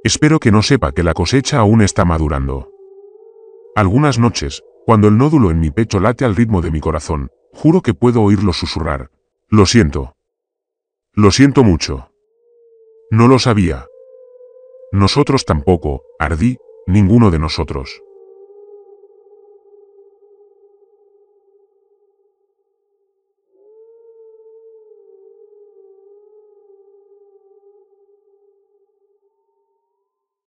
Espero que no sepa que la cosecha aún está madurando. Algunas noches, cuando el nódulo en mi pecho late al ritmo de mi corazón, juro que puedo oírlo susurrar. Lo siento. Lo siento mucho. No lo sabía. Nosotros tampoco, Ardí, ninguno de nosotros.